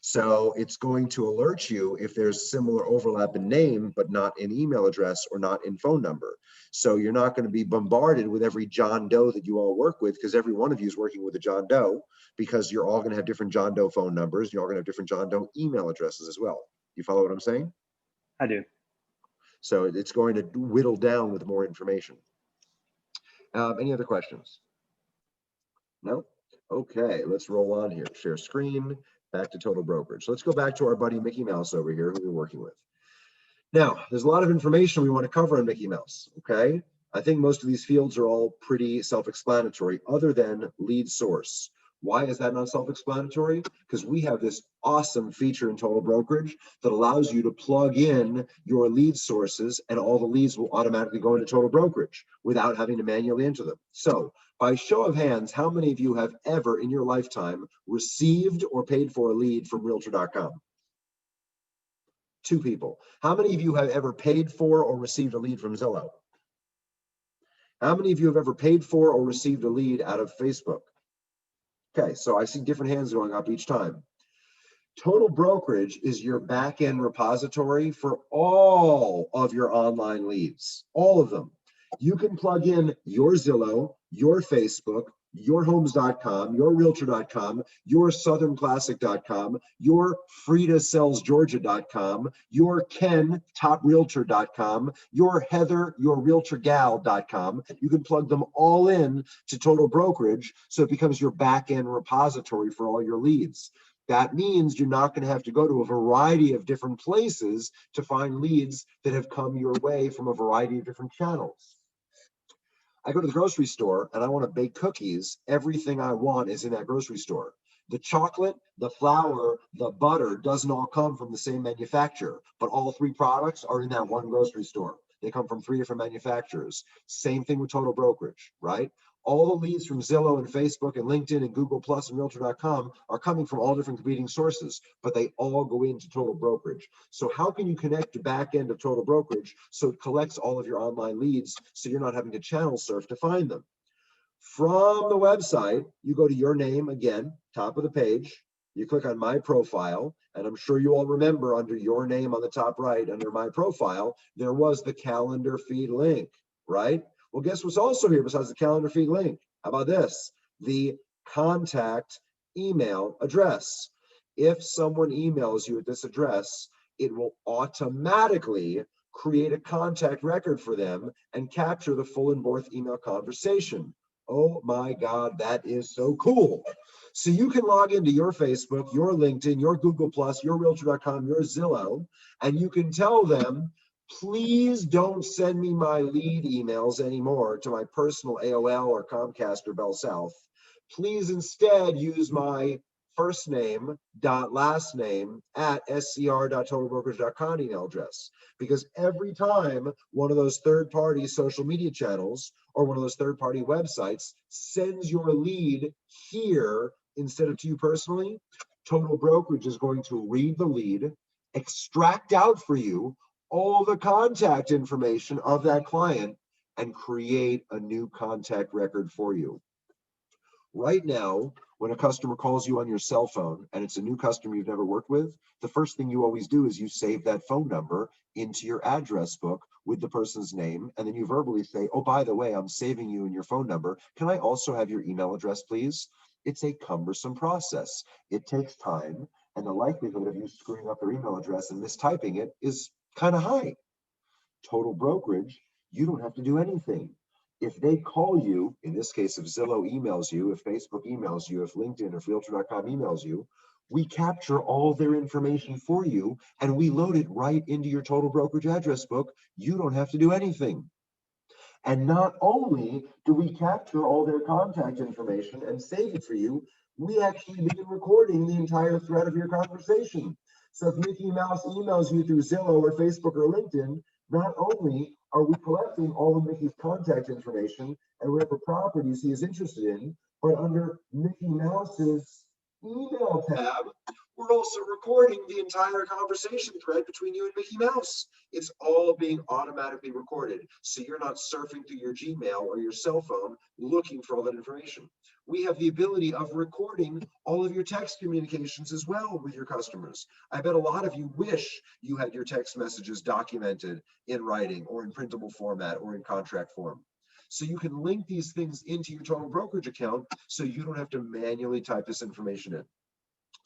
So it's going to alert you if there's similar overlap in name, but not in email address or not in phone number. So you're not going to be bombarded with every John Doe that you all work with, because every one of you is working with a John Doe, because you're all going to have different John Doe phone numbers. You're all going to have different John Doe email addresses as well. You follow what I'm saying? I do. So it's going to whittle down with more information. Any other questions? No? Okay, let's roll on here. Share screen. Back to Total Brokerage. So let's go back to our buddy Mickey Mouse over here, who we're working with. Now, there's a lot of information we want to cover on Mickey Mouse, okay? I think most of these fields are all pretty self-explanatory, other than lead source. Why is that not self-explanatory? Because we have this awesome feature in Total Brokerage that allows you to plug in your lead sources, and all the leads will automatically go into Total Brokerage without having to manually enter them. So by show of hands, how many of you have ever in your lifetime received or paid for a lead from Realtor.com? 2 people. How many of you have ever paid for or received a lead from Zillow? How many of you have ever paid for or received a lead out of Facebook? Okay, so I see different hands going up each time. Total Brokerage is your back-end repository for all of your online leads, all of them. You can plug in your Zillow, your Facebook, your homes.com, your realtor.com, your southernclassic.com, your fridasellsgeorgia.com, your Ken, toprealtor.com, your Heather, your realtorgal.com. You can plug them all in to Total Brokerage so it becomes your back-end repository for all your leads. That means you're not going to have to go to a variety of different places to find leads that have come your way from a variety of different channels. I go to the grocery store and I want to bake cookies. Everything I want is in that grocery store. The chocolate, the flour, the butter doesn't all come from the same manufacturer, but all three products are in that one grocery store. They come from three different manufacturers. Same thing with Total Brokerage, right? All the leads from Zillow and Facebook and LinkedIn and Google Plus and Realtor.com are coming from all different competing sources, but they all go into Total Brokerage. So how can you connect the back end of Total Brokerage so it collects all of your online leads so you're not having to channel surf to find them? From the website, you go to your name again, top of the page. You click on My Profile, and I'm sure you all remember under your name on the top right, under My Profile, there was the calendar feed link, right? Well, guess what's also here besides the calendar feed link? How about this? The contact email address. If someone emails you at this address, it will automatically create a contact record for them and capture the full and forth email conversation. Oh my God, that is so cool. So you can log into your Facebook, your LinkedIn, your Google Plus, your Realtor.com, your Zillow, and you can tell them, please don't send me my lead emails anymore to my personal AOL or Comcast or Bell South. Please instead use my first name dot last name at scr.totalbrokerage.com email address. Because every time one of those third-party social media channels or one of those third-party websites sends your lead here instead of to you personally, Total Brokerage is going to read the lead, extract out for you all the contact information of that client, and create a new contact record for you. Right now, when a customer calls you on your cell phone and it's a new customer you've never worked with, the first thing you always do is you save that phone number into your address book with the person's name, and then you verbally say, oh, by the way, I'm saving you in your phone number. Can I also have your email address, please? It's a cumbersome process. It takes time, and the likelihood of you screwing up their email address and mistyping it is kind of high. Total Brokerage, you don't have to do anything. If they call you, in this case, if Zillow emails you, if Facebook emails you, if LinkedIn or Realtor.com emails you, we capture all their information for you and we load it right into your Total Brokerage address book. You don't have to do anything. And not only do we capture all their contact information and save it for you, we actually begin recording the entire thread of your conversation. So if Mickey Mouse emails you through Zillow or Facebook or LinkedIn, not only are we collecting all of Mickey's contact information and whatever properties he is interested in, but under Mickey Mouse's email tab, we're also recording the entire conversation thread between you and Mickey Mouse. It's all being automatically recorded, so you're not surfing through your Gmail or your cell phone looking for all that information. We have the ability of recording all of your text communications as well with your customers. I bet a lot of you wish you had your text messages documented in writing or in printable format or in contract form. So you can link these things into your Total Brokerage account so you don't have to manually type this information in.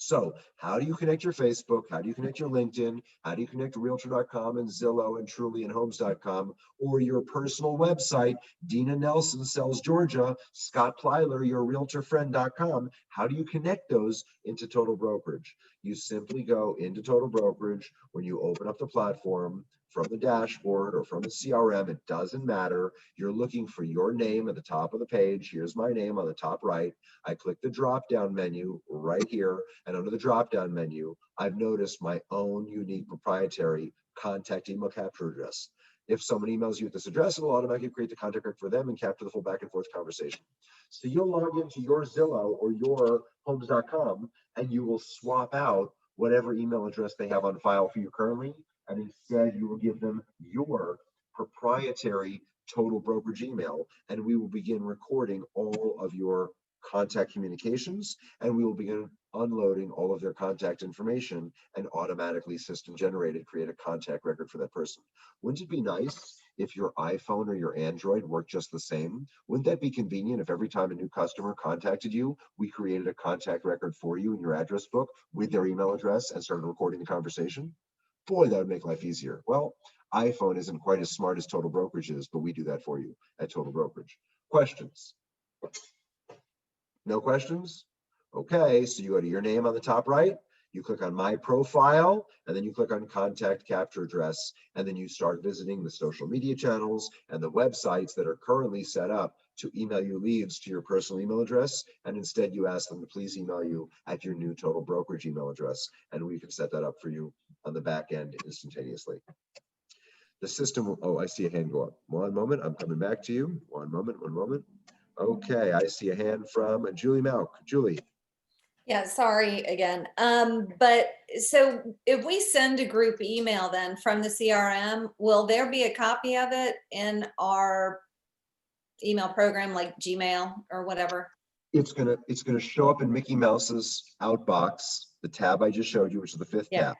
So how do you connect your Facebook? How do you connect your LinkedIn? How do you connect Realtor.com and Zillow and Truly and Homes.com, or your personal website, Dina Nelson Sells Georgia, Scott Plyler, your realtorfriend.com? How do you connect those into Total Brokerage? You simply go into Total Brokerage when you open up the platform. From the dashboard or from the CRM, it doesn't matter. You're looking for your name at the top of the page. Here's my name on the top right. I click the drop-down menu right here, and under the drop-down menu, I've noticed my own unique proprietary contact email capture address. If someone emails you at this address, it'll automatically create the contact record for them and capture the full back and forth conversation. So you'll log into your Zillow or your homes.com, and you will swap out whatever email address they have on file for you currently, and instead you will give them your proprietary Total Brokerage email, and we will begin recording all of your contact communications, and we will begin unloading all of their contact information and automatically system generated create a contact record for that person. Wouldn't it be nice if your iPhone or your Android worked just the same? Wouldn't that be convenient if every time a new customer contacted you, we created a contact record for you in your address book with their email address and started recording the conversation? Boy, that would make life easier. Well, iPhone isn't quite as smart as Total Brokerage is, but we do that for you at Total Brokerage. Questions? No questions? Okay, so you go to your name on the top right, you click on My Profile, and then you click on Contact Capture Address, and then you start visiting the social media channels and the websites that are currently set up to email you leads to your personal email address, and instead you ask them to please email you at your new Total Brokerage email address, and we can set that up for you on the back end instantaneously. The system will, oh, I see a hand go up. One moment, I'm coming back to you. One moment. Okay, I see a hand from Julie Malk. Julie. Yeah, sorry again. But so if we send a group email then from the CRM, will there be a copy of it in our email program like Gmail or whatever? It's gonna show up in Mickey Mouse's outbox, the tab I just showed you, which is the fifth tab.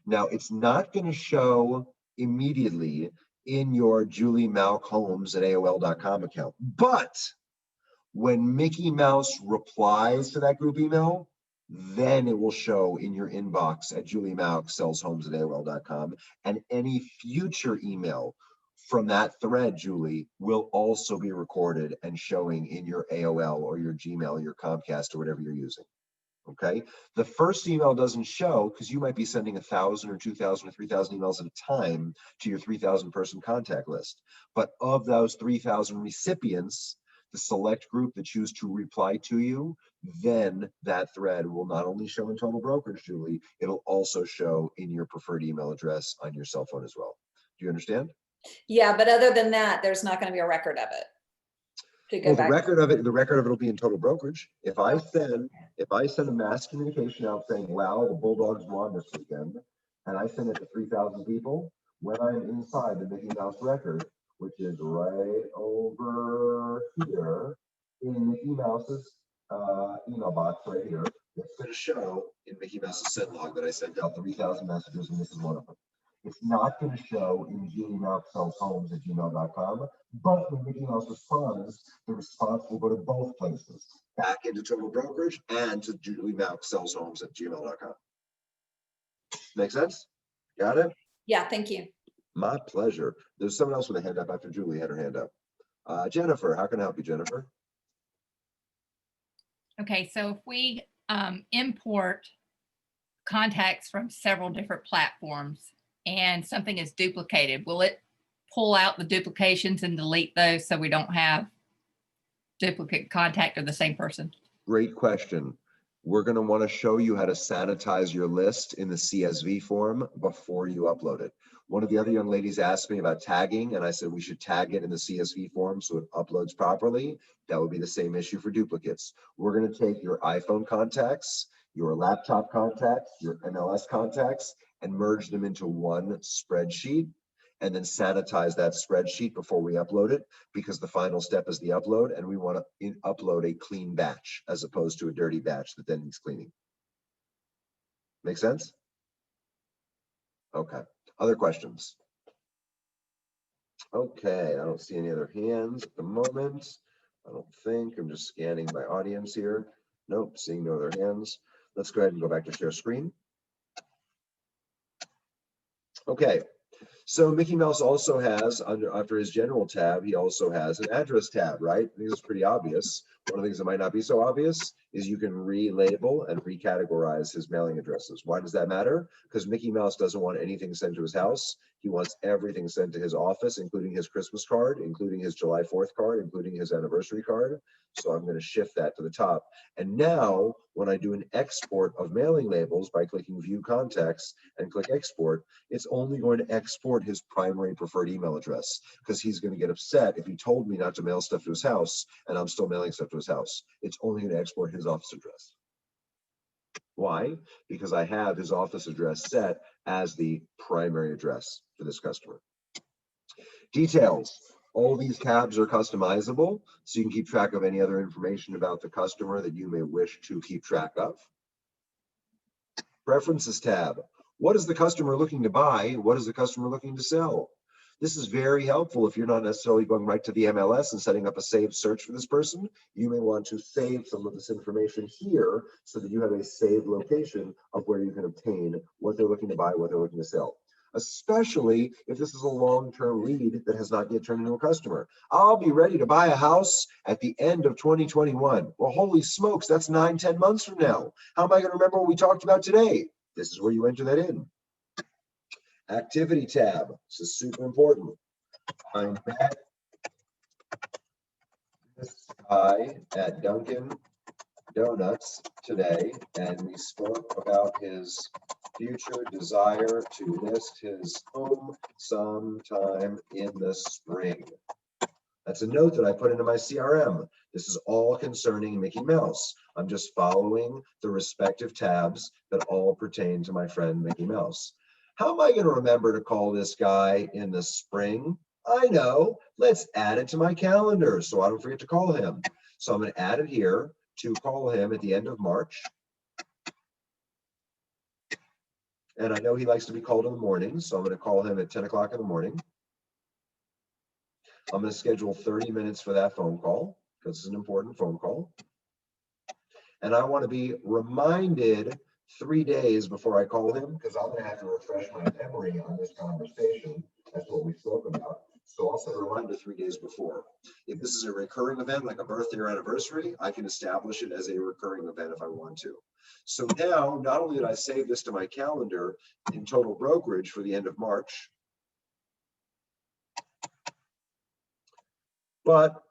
Now, it's not gonna show immediately in your Julie Malk Holmes at AOL.com account, but when Mickey Mouse replies to that group email, then it will show in your inbox at Julie Malk sells homes at AOL.com, and any future email from that thread, Julie, will also be recorded and showing in your AOL or your Gmail, or your Comcast, or whatever you're using. Okay, the first email doesn't show because you might be sending 1,000 or 2,000 or 3,000 emails at a time to your 3,000 person contact list. But of those 3,000 recipients, the select group that choose to reply to you, then that thread will not only show in Total Brokerage, Julie, it'll also show in your preferred email address on your cell phone as well. Do you understand? Yeah, but other than that, there's not going to be a record of it. Well, the record of it will be in Total Brokerage. If I send a mass communication out saying, wow, the Bulldogs won this weekend, and I send it to 3,000 people, when I'm inside the Mickey Mouse record, which is right over here in Mickey Mouse's email box right here, it's going to show in Mickey Mouse's send log that I sent out 3,000 messages, and this is one of them. It's not going to show in Julie Malk sells homes at gmail.com, but when Mickey Mouse responds, the response will go to both places, back into Total Brokerage and to Julie Malk sells homes at gmail.com. Make sense? Got it? Yeah, thank you. My pleasure. There's someone else with a hand up after Julie had her hand up. Jennifer, how can I help you, Jennifer? Okay, so if we import contacts from several different platforms and something is duplicated, will it pull out the duplications and delete those so we don't have duplicate contact of the same person? Great question. We're going to want to show you how to sanitize your list in the CSV form before you upload it. One of the other young ladies asked me about tagging, and I said we should tag it in the CSV form so it uploads properly. That would be the same issue for duplicates. We're going to take your iPhone contacts, your laptop contacts, your MLS contacts, and merge them into one spreadsheet, and then sanitize that spreadsheet before we upload it, because the final step is the upload, and we want to upload a clean batch as opposed to a dirty batch that then needs cleaning. Make sense? Okay. Other questions? Okay, I don't see any other hands at the moment. I don't think. I'm just scanning my audience here. Nope, seeing no other hands. Let's go ahead and go back to share screen. Okay, so Mickey Mouse also has, under his general tab, he also has an address tab, right? I think it's pretty obvious. One of the things that might not be so obvious is you can relabel and recategorize his mailing addresses. Why does that matter? Because Mickey Mouse doesn't want anything sent to his house. He wants everything sent to his office, including his Christmas card, including his July 4th card, including his anniversary card. So I'm going to shift that to the top. And now when I do an export of mailing labels by clicking View Contacts and click Export, it's only going to export his primary preferred email address, because he's going to get upset if he told me not to mail stuff to his house and I'm still mailing stuff to his house. It's only going to export his office address. Why? Because I have his office address set as the primary address for this customer. Details. All these tabs are customizable, so you can keep track of any other information about the customer that you may wish to keep track of. Preferences tab. What is the customer looking to buy? What is the customer looking to sell? This is very helpful if you're not necessarily going right to the MLS and setting up a saved search for this person. You may want to save some of this information here so that you have a saved location of where you can obtain what they're looking to buy, what they're looking to sell. Especially if this is a long-term lead that has not yet turned into a customer. I'll be ready to buy a house at the end of 2021. Well, holy smokes, that's 9-10 months from now. How am I going to remember what we talked about today? This is where you enter that in. Activity tab. This is super important. I met this guy at Dunkin' Donuts today, and we spoke about his future desire to list his home sometime in the spring. That's a note that I put into my CRM. This is all concerning Mickey Mouse. I'm just following the respective tabs that all pertain to my friend Mickey Mouse. How am I going to remember to call this guy in the spring? I know. Let's add it to my calendar so I don't forget to call him. So I'm going to add it here to call him at the end of March. And I know he likes to be called in the morning, so I'm going to call him at 10 o'clock in the morning. I'm going to schedule 30 minutes for that phone call because it's an important phone call. And I want to be reminded 3 days before I call him because I'm going to have to refresh my memory on this conversation. That's what we spoke about. So I'll set a reminder 3 days before. If this is a recurring event like a birthday or anniversary, I can establish it as a recurring event if I want to. So now, not only did I save this to my calendar in Total Brokerage for the end of March, but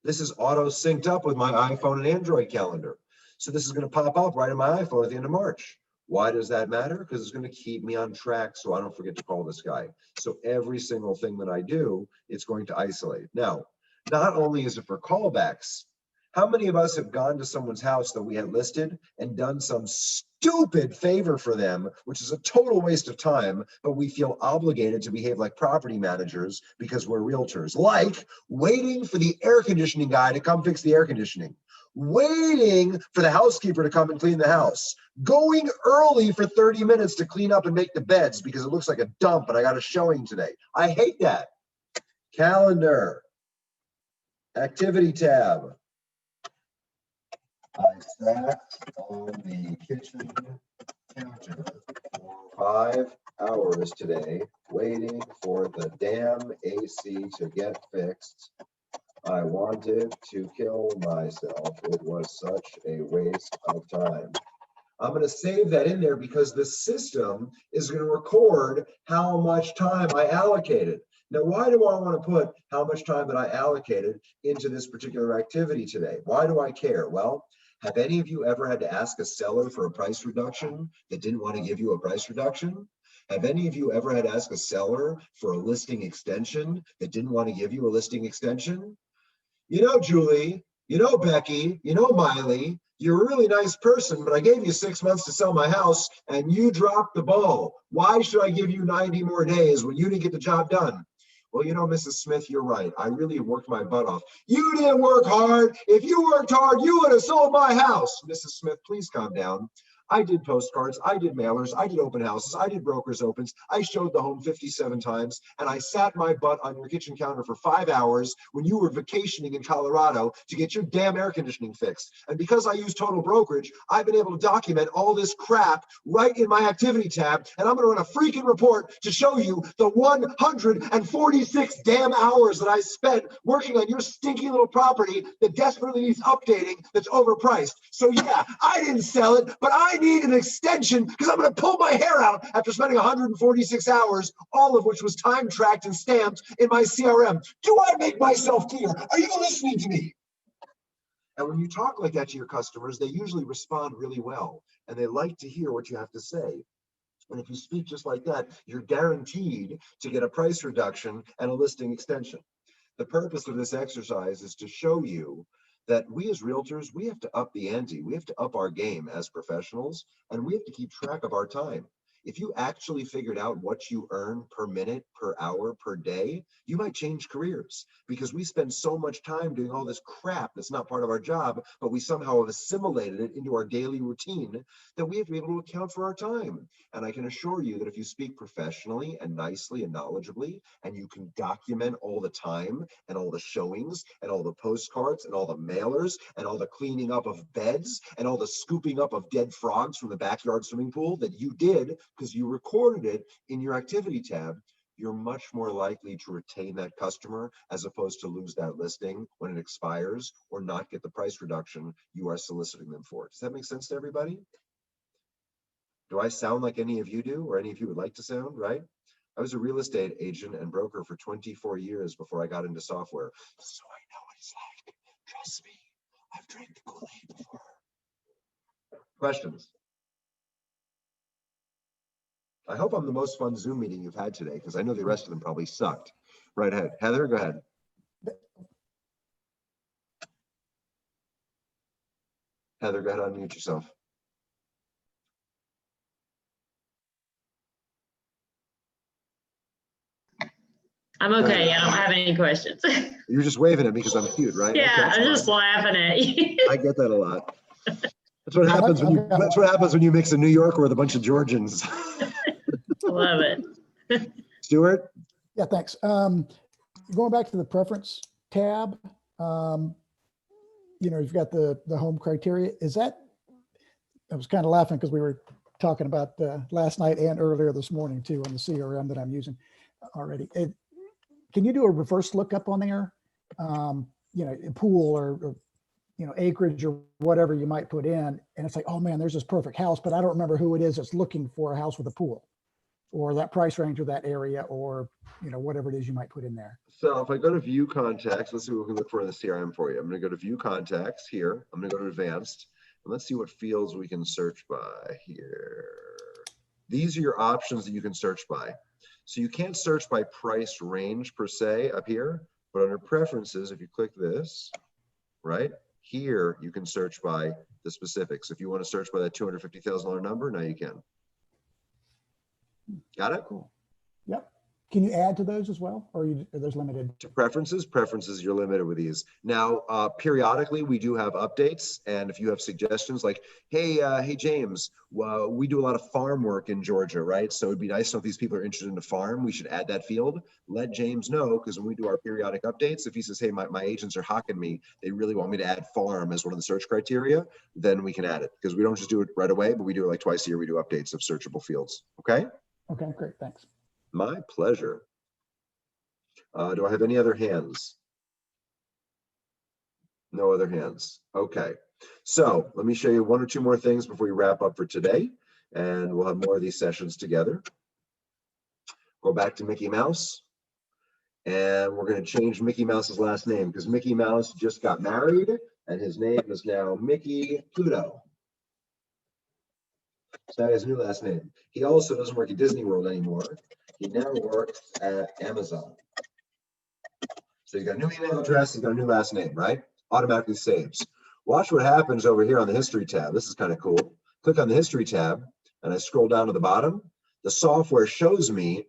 this is auto synced up with my iPhone and Android calendar. So this is going to pop up right on my iPhone at the end of March. Why does that matter? Because it's going to keep me on track so I don't forget to call this guy. So every single thing that I do, it's going to isolate. Now, not only is it for callbacks, how many of us have gone to someone's house that we had listed and done some stupid favor for them, which is a total waste of time, but we feel obligated to behave like property managers because we're realtors, like waiting for the air conditioning guy to come fix the air conditioning, waiting for the housekeeper to come and clean the house, going early for 30 minutes to clean up and make the beds because it looks like a dump and I got a showing today. I hate that. Calendar, activity tab. I sat on the kitchen counter for 5 hours today, waiting for the damn AC to get fixed. I wanted to kill myself. It was such a waste of time. I'm going to save that in there because the system is going to record how much time I allocated. Now, why do I want to put how much time that I allocated into this particular activity today? Why do I care? Well, have any of you ever had to ask a seller for a price reduction that didn't want to give you a price reduction? Have any of you ever had to ask a seller for a listing extension that didn't want to give you a listing extension? You know, Julie, you know, Becky, you know, Miley, you're a really nice person, but I gave you 6 months to sell my house and you dropped the ball. Why should I give you 90 more days when you didn't get the job done? Well, you know, Mrs. Smith, you're right. I really worked my butt off. You didn't work hard. If you worked hard, you would have sold my house. Mrs. Smith, please calm down. I did postcards, I did mailers, I did open houses, I did brokers opens, I showed the home 57 times, and I sat my butt on your kitchen counter for 5 hours when you were vacationing in Colorado to get your damn air conditioning fixed. And because I use Total Brokerage, I've been able to document all this crap right in my activity tab, and I'm gonna run a freaking report to show you the 146 damn hours that I spent working on your stinky little property that desperately needs updating that's overpriced. So yeah, I didn't sell it, but I need an extension because I'm going to pull my hair out after spending 146 hours, all of which was time tracked and stamped in my CRM. Do I make myself clear? Are you listening to me? And when you talk like that to your customers, they usually respond really well and they like to hear what you have to say. And if you speak just like that, you're guaranteed to get a price reduction and a listing extension. The purpose of this exercise is to show you that we as realtors, we have to up the ante. We have to up our game as professionals, and we have to keep track of our time. If you actually figured out what you earn per minute, per hour, per day, you might change careers, because we spend so much time doing all this crap that's not part of our job, but we somehow have assimilated it into our daily routine, that we have to be able to account for our time. And I can assure you that if you speak professionally and nicely and knowledgeably, and you can document all the time and all the showings and all the postcards and all the mailers and all the cleaning up of beds and all the scooping up of dead frogs from the backyard swimming pool that you did because you recorded it in your activity tab, you're much more likely to retain that customer as opposed to lose that listing when it expires or not get the price reduction you are soliciting them for. Does that make sense to everybody? Do I sound like any of you do, or any of you would like to sound, right? I was a real estate agent and broker for 24 years before I got into software. So I know what it's like. Trust me, I've drank the Kool-Aid before. Questions? I hope I'm the most fun Zoom meeting you've had today, because I know the rest of them probably sucked. Right ahead. Heather, go ahead. Heather, go ahead, unmute yourself. I'm okay. I don't have any questions. You're just waving at me because I'm cute, right? Yeah, Okay, I'm just fine. laughing at you. I get that a lot. That's what happens when you. That's what happens when you mix a New Yorker with a bunch of Georgians. Love it. Stuart? Yeah, thanks. Going back to the preference tab, you've got the home criteria. Is that, I was kind of laughing because we were talking about last night and earlier this morning too on the CRM that I'm using already. Can you do a reverse lookup on there? Pool or acreage or whatever you might put in. And it's like, oh man, there's this perfect house, but I don't remember who it is that's looking for a house with a pool, or that price range or that area, or whatever it is you might put in there. So if I go to view contacts, let's see what we can look for in the CRM for you. I'm going to go to view contacts here. I'm going to go to advanced, and let's see what fields we can search by here. These are your options that you can search by. So you can't search by price range per se up here, but under preferences, if you click this, right here, you can search by the specifics. If you want to search by that $250,000 number, now you can. Got it? Cool. Yep. Can you add to those as well, or are those limited? To preferences, you're limited with these. Now, periodically, we do have updates, and if you have suggestions like, hey, James, we do a lot of farm work in Georgia, right? So it'd be nice to know if these people are interested in the farm. We should add that field. Let James know, because when we do our periodic updates, if he says, hey, my agents are hawking me, they really want me to add farm as one of the search criteria, then we can add it, because we don't just do it right away, but we do it like twice a year. We do updates of searchable fields. Okay? Okay, great. Thanks. My pleasure. Do I have any other hands? No other hands. Okay. So let me show you one or two more things before we wrap up for today, and we'll have more of these sessions together. Go back to Mickey Mouse, and we're going to change Mickey Mouse's last name because Mickey Mouse just got married, and his name is now Mickey Pluto. So that is his new last name. He also doesn't work at Disney World anymore. He now works at Amazon. So he's got a new email address, he's got a new last name, right? Automatically saves. Watch what happens over here on the history tab. This is kind of cool. Click on the history tab, and I scroll down to the bottom. The software shows me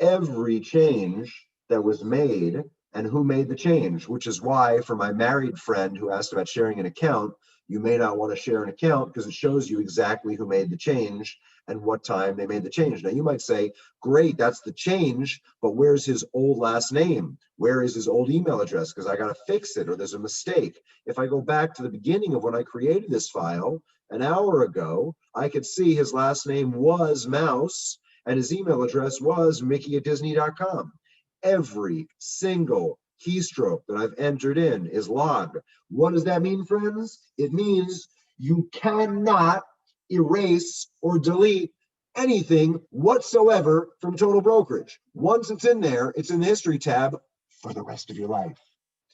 every change that was made and who made the change, which is why for my married friend who asked about sharing an account, you may not want to share an account because it shows you exactly who made the change and what time they made the change. Now you might say, great, that's the change, but where's his old last name? Where is his old email address? Because I got to fix it or there's a mistake. If I go back to the beginning of when I created this file an hour ago, I could see his last name was Mouse and his email address was mickey@disney.com. Every single keystroke that I've entered in is logged. What does that mean, friends? It means you cannot erase or delete anything whatsoever from Total Brokerage. Once it's in there, it's in the history tab for the rest of your life.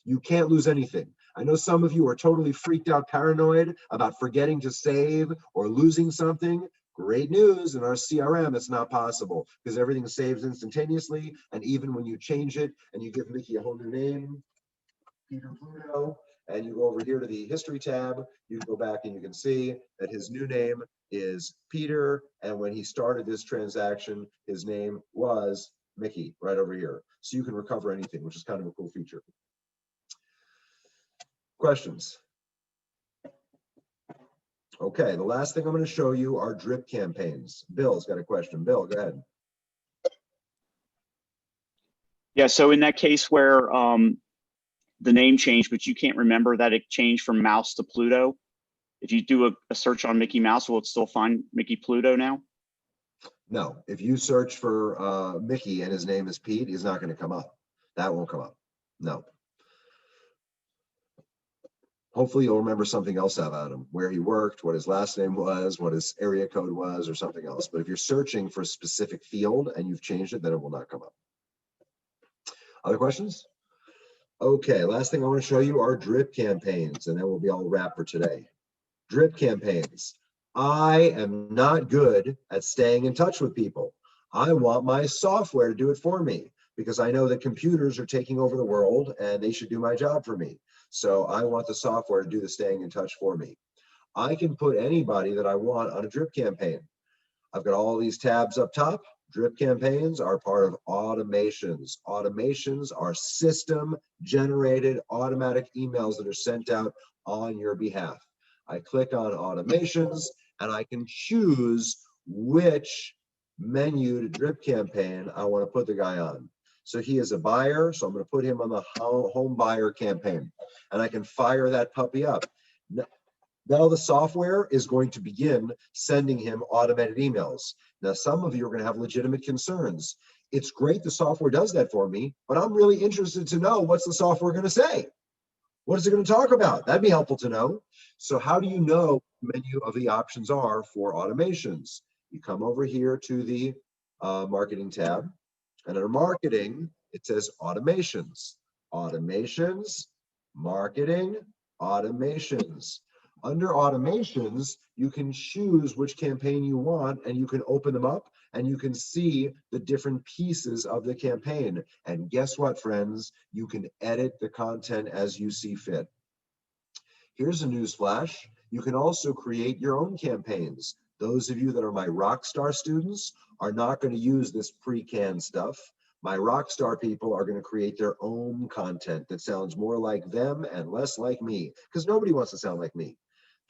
You can't lose anything. I know some of you are totally freaked out, paranoid about forgetting to save or losing something. Great news, in our CRM, it's not possible because everything saves instantaneously. And even when you change it and you give Mickey a whole new name, Peter Pluto, and you go over here to the history tab, you can go back and you can see that his new name is Peter. And when he started this transaction, his name was Mickey right over here. So you can recover anything, which is kind of a cool feature. Questions? Okay, the last thing I'm going to show you are drip campaigns. Bill's got a question. Bill, go ahead. Yeah, so in that case where the name changed, but you can't remember that it changed from Mouse to Pluto, if you do a search on Mickey Mouse, will it still find Mickey Pluto now? No, if you search for Mickey and his name is Pete, he's not going to come up. That won't come up. No. Hopefully you'll remember something else about him, where he worked, what his last name was, what his area code was, or something else. But if you're searching for a specific field and you've changed it, then it will not come up. Other questions? Okay, last thing I want to show you are drip campaigns, and then we'll be all wrapped for today. Drip campaigns. I am not good at staying in touch with people. I want my software to do it for me because I know that computers are taking over the world and they should do my job for me. So I want the software to do the staying in touch for me. I can put anybody that I want on a drip campaign. I've got all these tabs up top. Drip campaigns are part of automations. Automations are system-generated automatic emails that are sent out on your behalf. I click on automations and I can choose which menu drip campaign I want to put the guy on. So he is a buyer, so I'm going to put him on the home buyer campaign, and I can fire that puppy up. Now the software is going to begin sending him automated emails. Now, some of you are going to have legitimate concerns. It's great the software does that for me, but I'm really interested to know what's the software going to say? What is it going to talk about? That'd be helpful to know. So how do you know what the menu of the options are for automations? You come over here to the marketing tab, and under marketing, it says automations. Automations, marketing, automations. Under automations, you can choose which campaign you want, and you can open them up and you can see the different pieces of the campaign. And guess what, friends? You can edit the content as you see fit. Here's a news flash. You can also create your own campaigns. Those of you that are my Rockstar students are not going to use this pre-canned stuff. My Rockstar people are going to create their own content that sounds more like them and less like me, because nobody wants to sound like me.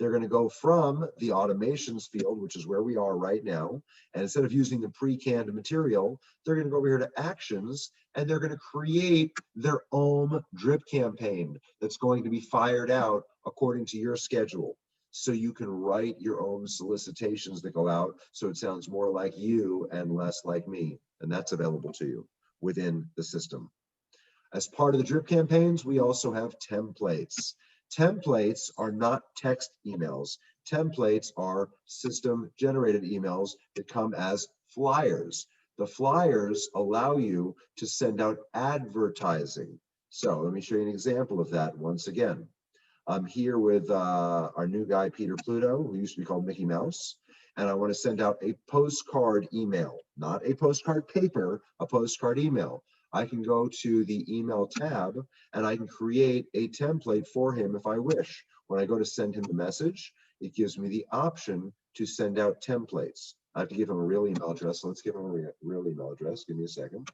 They're going to go from the automations field, which is where we are right now, and instead of using the pre-canned material, they're going to go over here to actions, and they're going to create their own drip campaign that's going to be fired out according to your schedule. So you can write your own solicitations that go out so it sounds more like you and less like me, and that's available to you within the system. As part of the drip campaigns, we also have templates. Templates are not text emails. Templates are system-generated emails that come as flyers. The flyers allow you to send out advertising. So let me show you an example of that once again. I'm here with our new guy, Peter Pluto, who used to be called Mickey Mouse, and I want to send out a postcard email, not a postcard paper, a postcard email. I can go to the email tab and I can create a template for him if I wish. When I go to send him the message, it gives me the option to send out templates. I have to give him a real email address. So let's give him a real email address. Give me a second.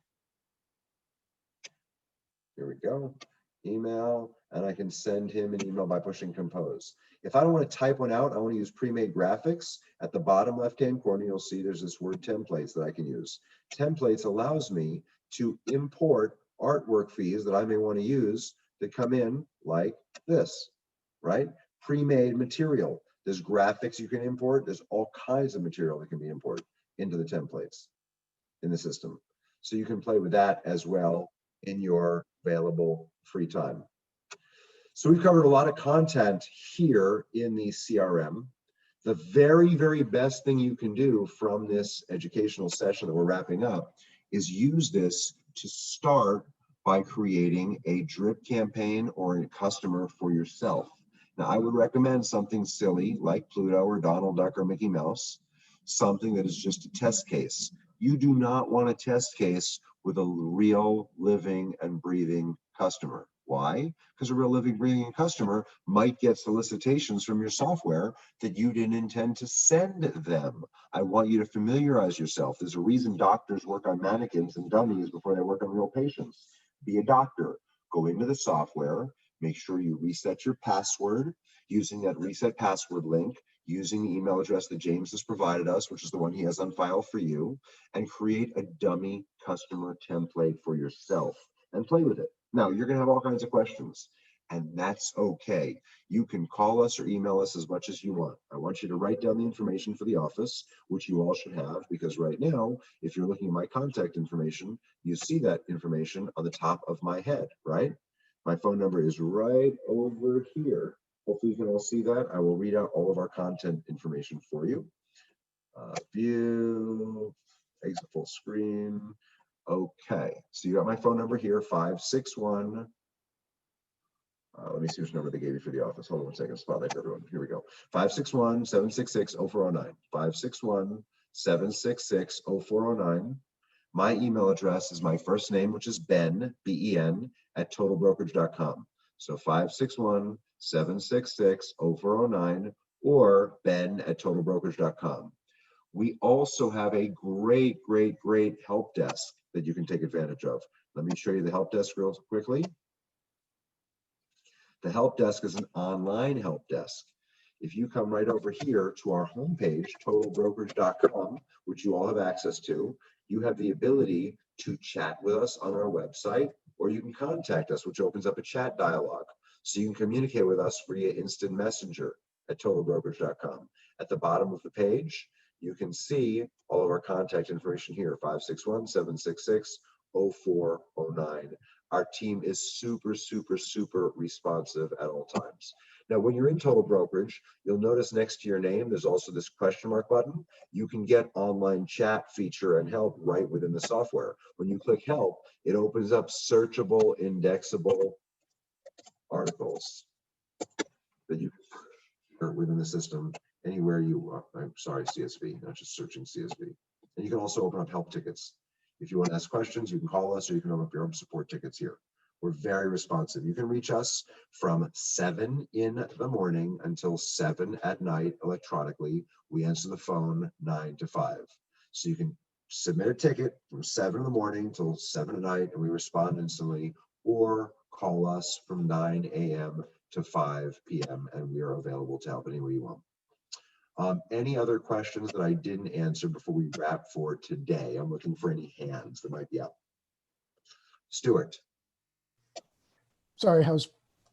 Here we go. Email, and I can send him an email by pushing compose. If I don't want to type one out, I want to use pre-made graphics. At the bottom left-hand corner, you'll see there's this word templates that I can use. Templates allows me to import artwork feeds that I may want to use that come in like this, right? Pre-made material. There's graphics you can import. There's all kinds of material that can be imported into the templates in the system. So you can play with that as well in your available free time. So we've covered a lot of content here in the CRM. The very, very best thing you can do from this educational session that we're wrapping up is use this to start by creating a drip campaign or a customer for yourself. Now, I would recommend something silly like Pluto or Donald Duck or Mickey Mouse, something that is just a test case. You do not want a test case with a real living and breathing customer. Why? Because a real living, breathing customer might get solicitations from your software that you didn't intend to send them. I want you to familiarize yourself. There's a reason doctors work on mannequins and dummies before they work on real patients. Be a doctor. Go into the software, make sure you reset your password using that reset password link, using the email address that James has provided us, which is the one he has on file for you, and create a dummy customer template for yourself and play with it. Now, you're going to have all kinds of questions, and that's okay. You can call us or email us as much as you want. I want you to write down the information for the office, which you all should have, because right now, if you're looking at my contact information, you see that information on the top of my head, right? My phone number is right over here. Hopefully you can all see that. I will read out all of our content information for you. View, exit full screen. Okay, so you got my phone number here, 561. Let me see which number they gave you for the office. Hold on 1 second, spotlight for everyone. Here we go. 561-766-0409. 561-766-0409. My email address is my first name, which is Ben, B-E-N, at TotalBrokerage.com. So 561-766-0409 or Ben at TotalBrokerage.com. We also have a great help desk that you can take advantage of. Let me show you the help desk real quickly. The help desk is an online help desk. If you come right over here to our homepage, TotalBrokerage.com, which you all have access to, you have the ability to chat with us on our website, or you can contact us, which opens up a chat dialog. So you can communicate with us via instant messenger at TotalBrokerage.com. At the bottom of the page, you can see all of our contact information here, 561-766-0409. Our team is super responsive at all times. Now, when you're in Total Brokerage, you'll notice next to your name, there's also this question mark button. You can get online chat feature and help right within the software. When you click help, it opens up searchable, indexable articles that you can search within the system anywhere you want. I'm sorry, CSV, not just searching CSV. And you can also open up help tickets. If you want to ask questions, you can call us or you can open up your own support tickets here. We're very responsive. You can reach us from 7 in the morning until 7 at night electronically. We answer the phone 9 to 5. So you can submit a ticket from 7 in the morning till 7 at night and we respond instantly, or call us from 9 a.m. to 5 p.m. and we are available to help any way you want. Any other questions that I didn't answer before we wrap for today? I'm looking for any hands that might be up. Stuart. Sorry, I was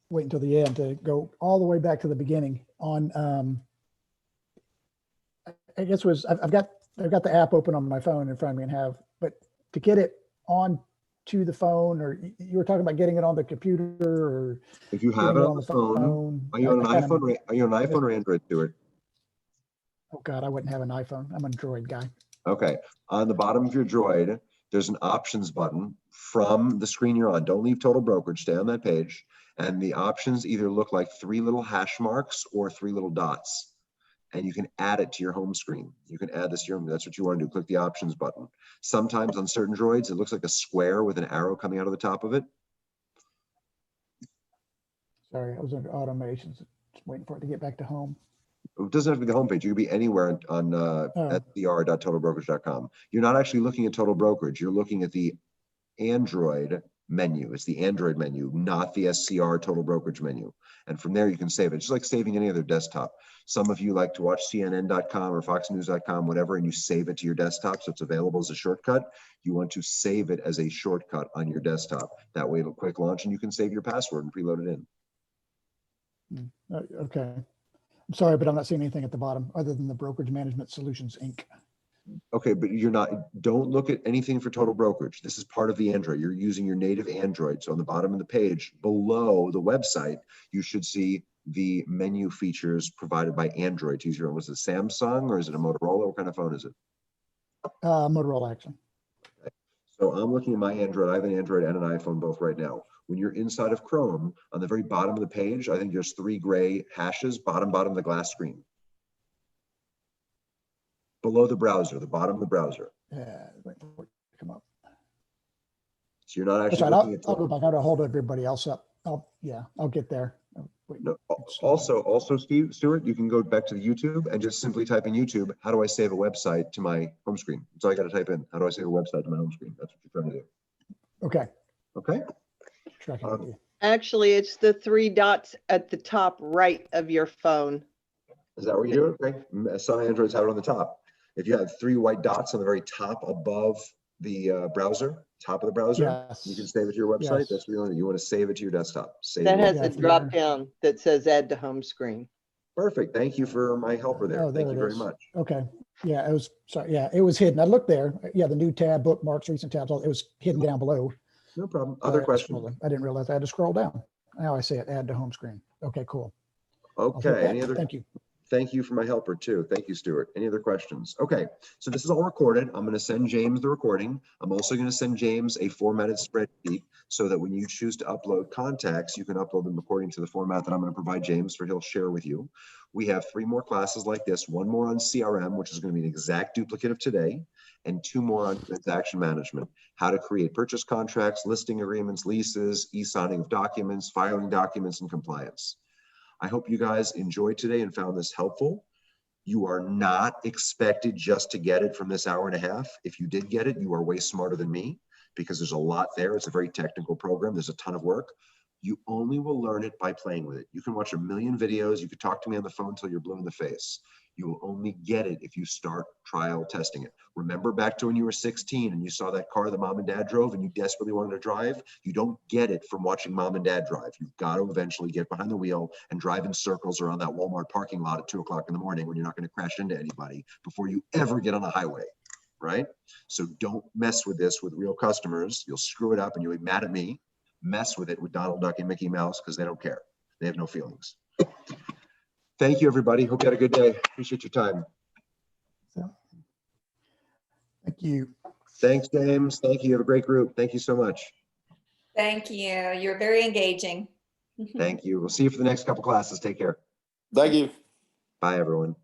waiting till the end to go all the way back to the beginning on, I guess was, I've got the app open on my phone in front of me but to get it on to the phone, or you were talking about getting it on the computer, or if you have it on the phone, are you on an iPhone? Are you on an iPhone or Android, Stuart? Oh God, I wouldn't have an iPhone. I'm an Android guy. Okay, on the bottom of your Droid, there's an options button from the screen you're on. Don't leave Total Brokerage, stay on that page. And the options either look like 3 little hash marks or 3 little dots. And you can add it to your home screen. You can add this to your home. That's what you want to do. Click the options button. Sometimes on certain Droids, it looks like a square with an arrow coming out of the top of it. Sorry, I was under automations, just waiting for it to get back to home. It doesn't have to be the homepage. You can be anywhere on SCR.TotalBrokerage.com. You're not actually looking at Total Brokerage. You're looking at the Android menu. It's the Android menu, not the SCR Total Brokerage menu. And from there, you can save it. Just like saving any other desktop. Some of you like to watch CNN.com or FoxNews.com, whatever, and you save it to your desktop, so it's available as a shortcut. You want to save it as a shortcut on your desktop. That way, it'll quick launch, and you can save your password and preload it in. Okay. I'm sorry, but I'm not seeing anything at the bottom other than the Brokerage Management Solutions, Inc. Okay, but you're not, don't look at anything for Total Brokerage. This is part of the Android. You're using your native Android. So on the bottom of the page below the website, you should see the menu features provided by Android. To use your own. Was it Samsung or is it a Motorola? What kind of phone is it? Motorola Action. Okay. So I'm looking at my Android. I have an Android and an iPhone both right now. When you're inside of Chrome, on the very bottom of the page, I think there's 3 gray hashes, bottom of the glass screen. Below the browser, the bottom of the browser. Yeah, wait for it to come up. So you're not actually Right, looking at I'll go back. I'll hold everybody else up. I'll get there. Oh, wait, No, it's slow. also, Stuart, you can go back to the YouTube and just simply type in YouTube, how do I save a website to my home screen? That's all I got to type in. How do I save a website to my home screen? That's what you're trying to do. Okay. Okay. Tracking with you. Actually, it's the 3 dots at the top right of your phone. Is that what you do? Okay. Some Androids have it on the top. If you have 3 white dots on the very top above the browser, top of the browser, you can Yes. save it to your website. Yes. That's really, you want to save it to your desktop. Save That it. has Yeah, a if you're- drop down that says add to home screen. Perfect. Thank you for my helper there. Oh, Thank there you it very is. much. Okay. Yeah, it was, sorry. Yeah, it was hidden. I looked there. Yeah, the new tab, bookmarks, recent tabs, all it was hidden down below. No problem. Other questions? I didn't realize I had to scroll down. Now I see it, add to home screen. Okay, cool. I'll hit Okay. that. Any other? Thank you. Thank you for my helper too. Thank you, Stuart. Any other questions? Okay, so this is all recorded. I'm going to send James the recording. I'm also going to send James a formatted spreadsheet so that when you choose to upload contacts, you can upload them according to the format that I'm going to provide James for he'll share with you. We have 3 more classes like this, 1 more on CRM, which is going to be an exact duplicate of today, and 2 more on transaction management, how to create purchase contracts, listing agreements, leases, e-signing of documents, filing documents, and compliance. I hope you guys enjoyed today and found this helpful. You are not expected just to get it from this hour and a half. If you did get it, you are way smarter than me because there's a lot there. It's a very technical program. There's a ton of work. You only will learn it by playing with it. You can watch a million videos. You could talk to me on the phone until you're blue in the face. You will only get it if you start trial testing it. Remember back to when you were 16 and you saw that car that mom and dad drove and you desperately wanted to drive? You don't get it from watching mom and dad drive. You've got to eventually get behind the wheel and drive in circles around that Walmart parking lot at 2 o'clock in the morning when you're not going to crash into anybody before you ever get on a highway, right? So don't mess with this with real customers. You'll screw it up and you'll be mad at me. Mess with it with Donald Duck and Mickey Mouse because they don't care. They have no feelings. Thank you, everybody. Hope you had a good day. Appreciate your time. Thank you. Thanks, James. Thank you. You have a great group. Thank you so much. Thank you. You're very engaging. Thank you. We'll see you for the next couple classes. Take care. Thank you. Bye, everyone.